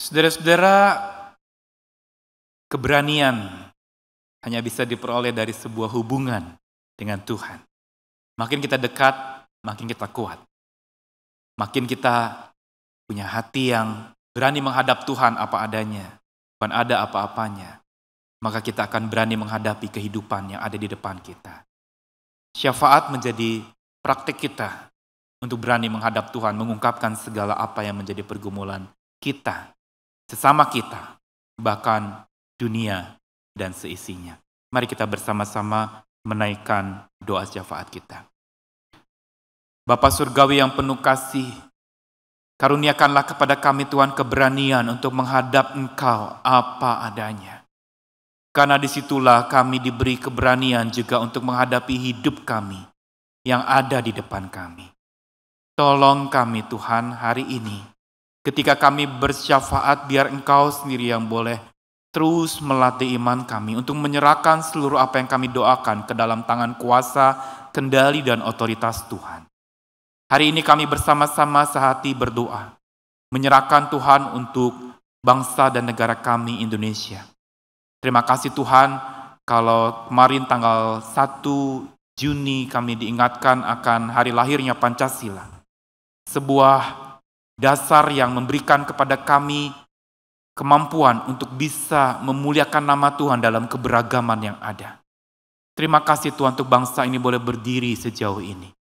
Saudara-saudara, keberanian hanya bisa diperoleh dari sebuah hubungan dengan Tuhan. Makin kita dekat, makin kita kuat. Makin kita punya hati yang berani menghadap Tuhan apa adanya, bukan ada apa-apanya. Maka kita akan berani menghadapi kehidupan yang ada di depan kita. Syafaat menjadi praktik kita untuk berani menghadap Tuhan, mengungkapkan segala apa yang menjadi pergumulan kita, sesama kita, bahkan dunia dan seisinya. Mari kita bersama-sama menaikkan doa syafaat kita. Bapa Surgawi yang penuh kasih, karuniakanlah kepada kami Tuhan keberanian untuk menghadap Engkau apa adanya. Karena disitulah kami diberi keberanian juga untuk menghadapi hidup kami yang ada di depan kami. Tolong kami Tuhan hari ini, ketika kami bersyafaat, biar Engkau sendiri yang boleh terus melatih iman kami untuk menyerahkan seluruh apa yang kami doakan ke dalam tangan kuasa, kendali, dan otoritas Tuhan. Hari ini kami bersama-sama sehati berdoa, menyerahkan Tuhan untuk bangsa dan negara kami Indonesia. Terima kasih Tuhan, kalau kemarin tanggal 1 Juni kami diingatkan akan hari lahirnya Pancasila. Sebuah dasar yang memberikan kepada kami kemampuan untuk bisa memuliakan nama Tuhan dalam keberagaman yang ada. Terima kasih Tuhan untuk bangsa ini boleh berdiri sejauh ini.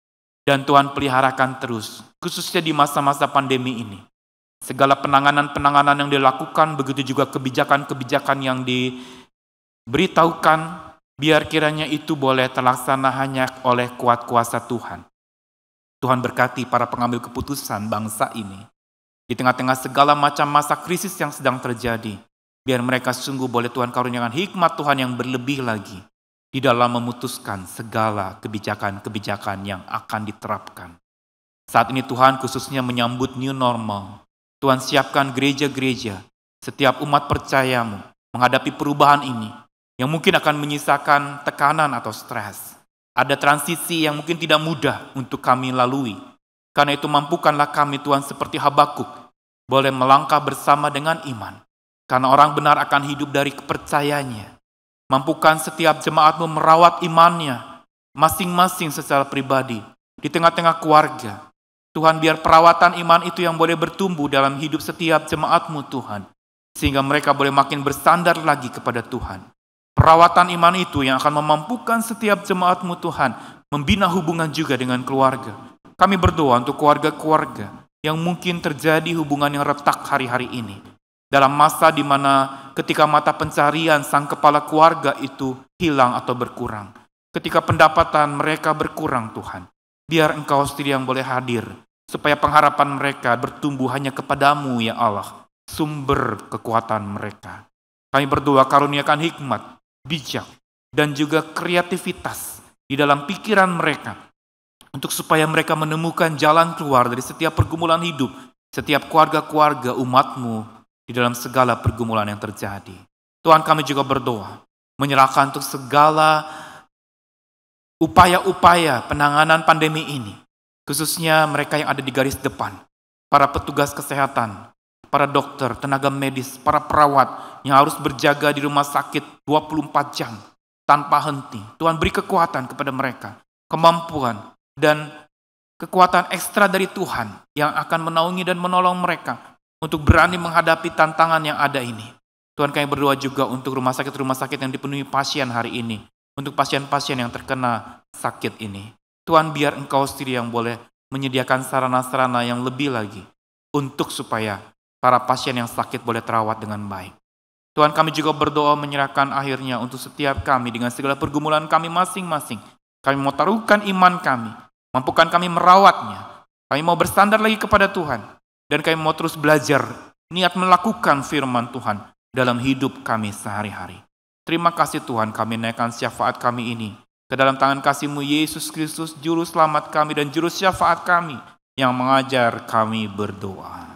Dan Tuhan peliharakan terus, khususnya di masa-masa pandemi ini. Segala penanganan-penanganan yang dilakukan, begitu juga kebijakan-kebijakan yang diberitahukan, biar kiranya itu boleh terlaksana hanya oleh kuat kuasa Tuhan. Tuhan berkati para pengambil keputusan bangsa ini. Di tengah-tengah segala macam masa krisis yang sedang terjadi, biar mereka sungguh boleh Tuhan karuniakan hikmat Tuhan yang berlebih lagi di dalam memutuskan segala kebijakan-kebijakan yang akan diterapkan. Saat ini Tuhan khususnya menyambut new normal. Tuhan siapkan gereja-gereja, setiap umat percayamu menghadapi perubahan ini yang mungkin akan menyisakan tekanan atau stres. Ada transisi yang mungkin tidak mudah untuk kami lalui. Karena itu mampukanlah kami Tuhan seperti Habakuk, boleh melangkah bersama dengan iman. Karena orang benar akan hidup dari kepercayaannya. Mampukan setiap jemaatmu merawat imannya, masing-masing secara pribadi, di tengah-tengah keluarga. Tuhan biar perawatan iman itu yang boleh bertumbuh dalam hidup setiap jemaatmu Tuhan. Sehingga mereka boleh makin bersandar lagi kepada Tuhan. Perawatan iman itu yang akan memampukan setiap jemaatmu Tuhan, membina hubungan juga dengan keluarga. Kami berdoa untuk keluarga-keluarga yang mungkin terjadi hubungan yang retak hari-hari ini. Dalam masa di mana ketika mata pencarian sang kepala keluarga itu hilang atau berkurang. Ketika pendapatan mereka berkurang Tuhan. Biar Engkau sendiri yang boleh hadir. Supaya pengharapan mereka bertumbuh hanya kepadamu ya Allah. Sumber kekuatan mereka. Kami berdoa karuniakan hikmat, bijak, dan juga kreativitas di dalam pikiran mereka. Untuk supaya mereka menemukan jalan keluar dari setiap pergumulan hidup, setiap keluarga-keluarga umatmu di dalam segala pergumulan yang terjadi. Tuhan kami juga berdoa, menyerahkan untuk segala upaya-upaya penanganan pandemi ini, khususnya mereka yang ada di garis depan, para petugas kesehatan, para dokter, tenaga medis, para perawat yang harus berjaga di rumah sakit 24 jam tanpa henti. Tuhan beri kekuatan kepada mereka, kemampuan, dan kekuatan ekstra dari Tuhan yang akan menaungi dan menolong mereka untuk berani menghadapi tantangan yang ada ini. Tuhan kami berdoa juga untuk rumah sakit yang dipenuhi pasien hari ini, untuk pasien-pasien yang terkena sakit ini. Tuhan biar Engkau sendiri yang boleh menyediakan sarana-sarana yang lebih lagi untuk supaya para pasien yang sakit boleh terawat dengan baik. Tuhan kami juga berdoa menyerahkan akhirnya untuk setiap kami dengan segala pergumulan kami masing-masing. Kami mau taruhkan iman kami, mampukan kami merawatnya. Kami mau bersandar lagi kepada Tuhan. Dan kami mau terus belajar, niat melakukan firman Tuhan dalam hidup kami sehari-hari. Terima kasih Tuhan, kami naikkan syafaat kami ini ke dalam tangan kasih-Mu Yesus Kristus, Juru Selamat kami dan Juru Syafaat kami yang mengajar kami berdoa.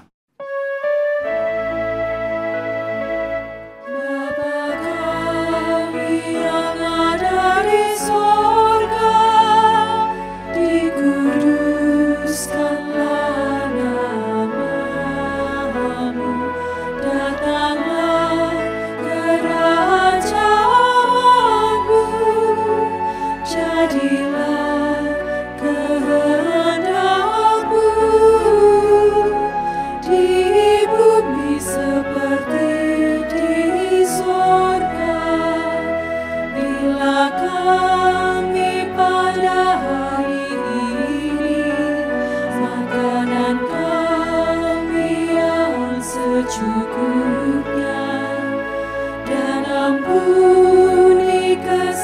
Secukupnya dan ampuni kesalahan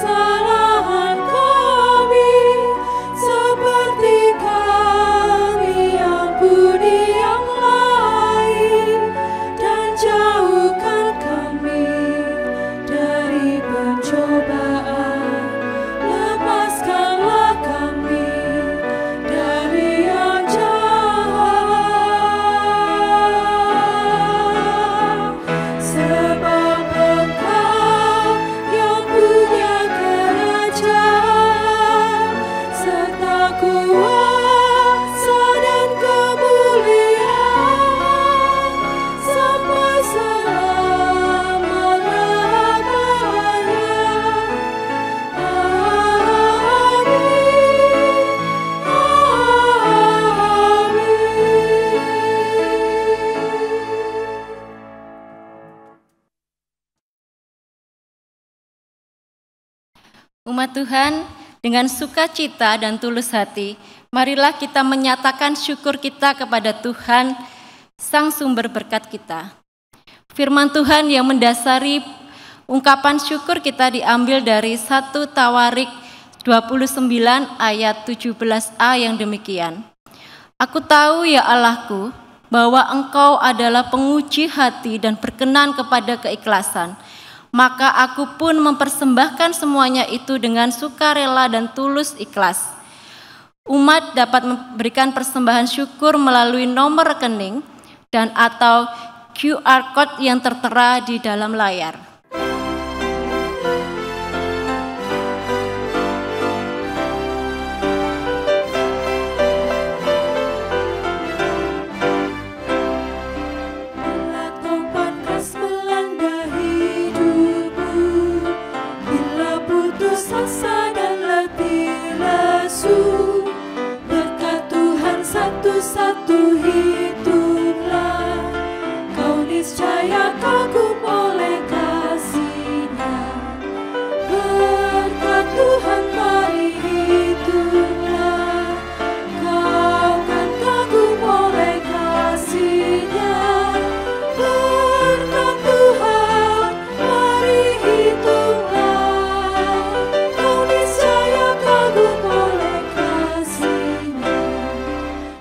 Umat Tuhan, dengan sukacita dan tulus hati, marilah kita menyatakan syukur kita kepada Tuhan, Sang Sumber berkat kita. Firman Tuhan yang mendasari ungkapan syukur kita diambil dari 1 Tawarik 29 ayat 17a yang demikian. Aku tahu ya Allahku, bahwa Engkau adalah penguji hati dan berkenan kepada keikhlasan. Maka aku pun mempersembahkan semuanya itu dengan sukarela dan tulus ikhlas. Umat dapat memberikan persembahan syukur melalui nomor rekening dan atau QR Code yang tertera di dalam layar. Satu hiduplah, kau niscaya kagum oleh kasih-Nya. Berkat Tuhan mari hiduplah, kau kan kagum oleh kasih-Nya. Berkat Tuhan mari hiduplah, kau niscaya kagum oleh kasih-Nya.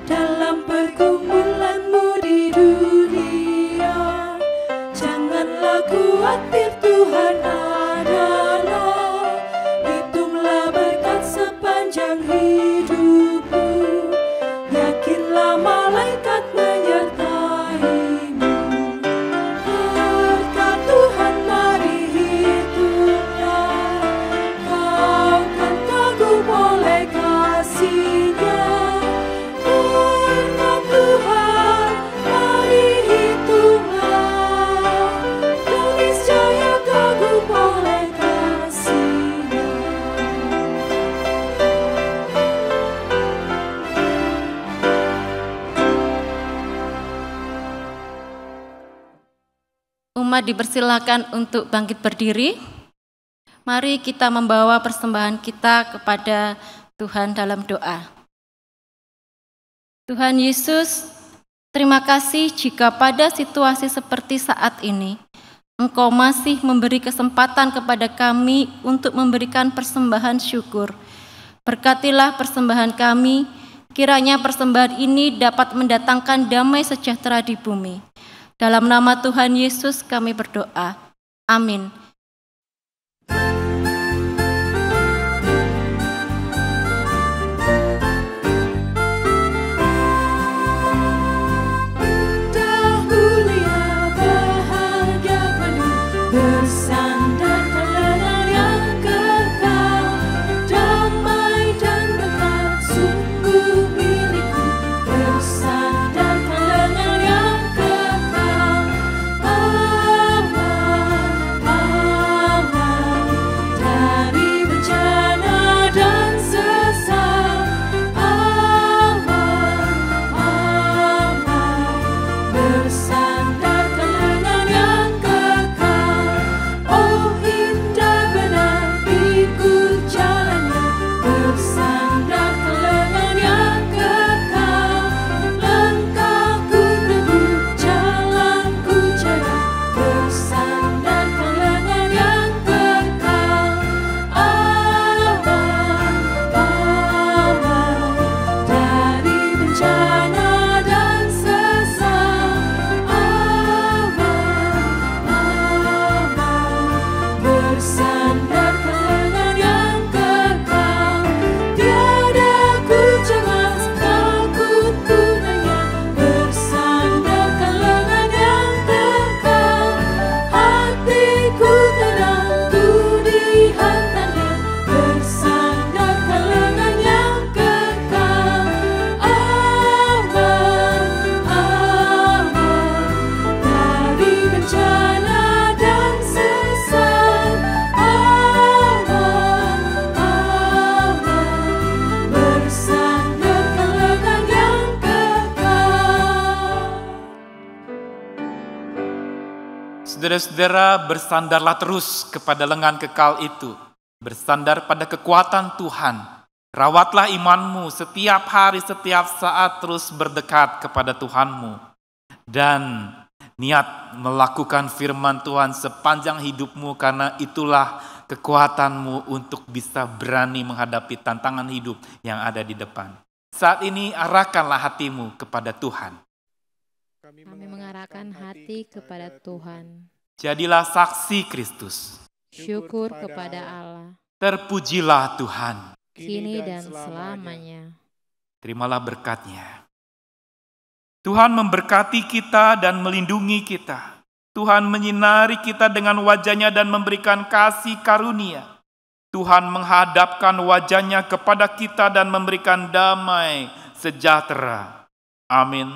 Dalam pergumulanmu di dunia, janganlah khawatir, Tuhan adalah. Hitunglah berkat sepanjang hidupmu, yakinlah malaikat menyertaimu. Berkat Tuhan mari hitunglah, kau kan kagum oleh kasih-Nya. Berkat Tuhan mari hitunglah, kau niscaya kagum oleh kasih-Nya. Umat dipersilakan untuk bangkit berdiri. Mari kita membawa persembahan kita kepada Tuhan dalam doa. Tuhan Yesus, terima kasih jika pada situasi seperti saat ini, Engkau masih memberi kesempatan kepada kami untuk memberikan persembahan syukur. Berkatilah persembahan kami, kiranya persembahan ini dapat mendatangkan damai sejahtera di bumi. Dalam nama Tuhan Yesus kami berdoa. Amin. Saudara-saudara, bersandarlah terus kepada lengan kekal itu, bersandar pada kekuatan Tuhan. Rawatlah imanmu setiap hari, setiap saat, terus berdekat kepada Tuhanmu. Dan niat melakukan firman Tuhan sepanjang hidupmu, karena itulah kekuatanmu untuk bisa berani menghadapi tantangan hidup yang ada di depan. Saat ini arahkanlah hatimu kepada Tuhan. Kami mengarahkan hati kepada Tuhan. Jadilah saksi Kristus. Syukur kepada Allah, Terpujilah Tuhan. kini dan selamanya. Terimalah berkat-Nya. Tuhan memberkati kita dan melindungi kita. Tuhan menyinari kita dengan wajah-Nya dan memberikan kasih karunia. Tuhan menghadapkan wajah-Nya kepada kita dan memberikan damai sejahtera. Amin.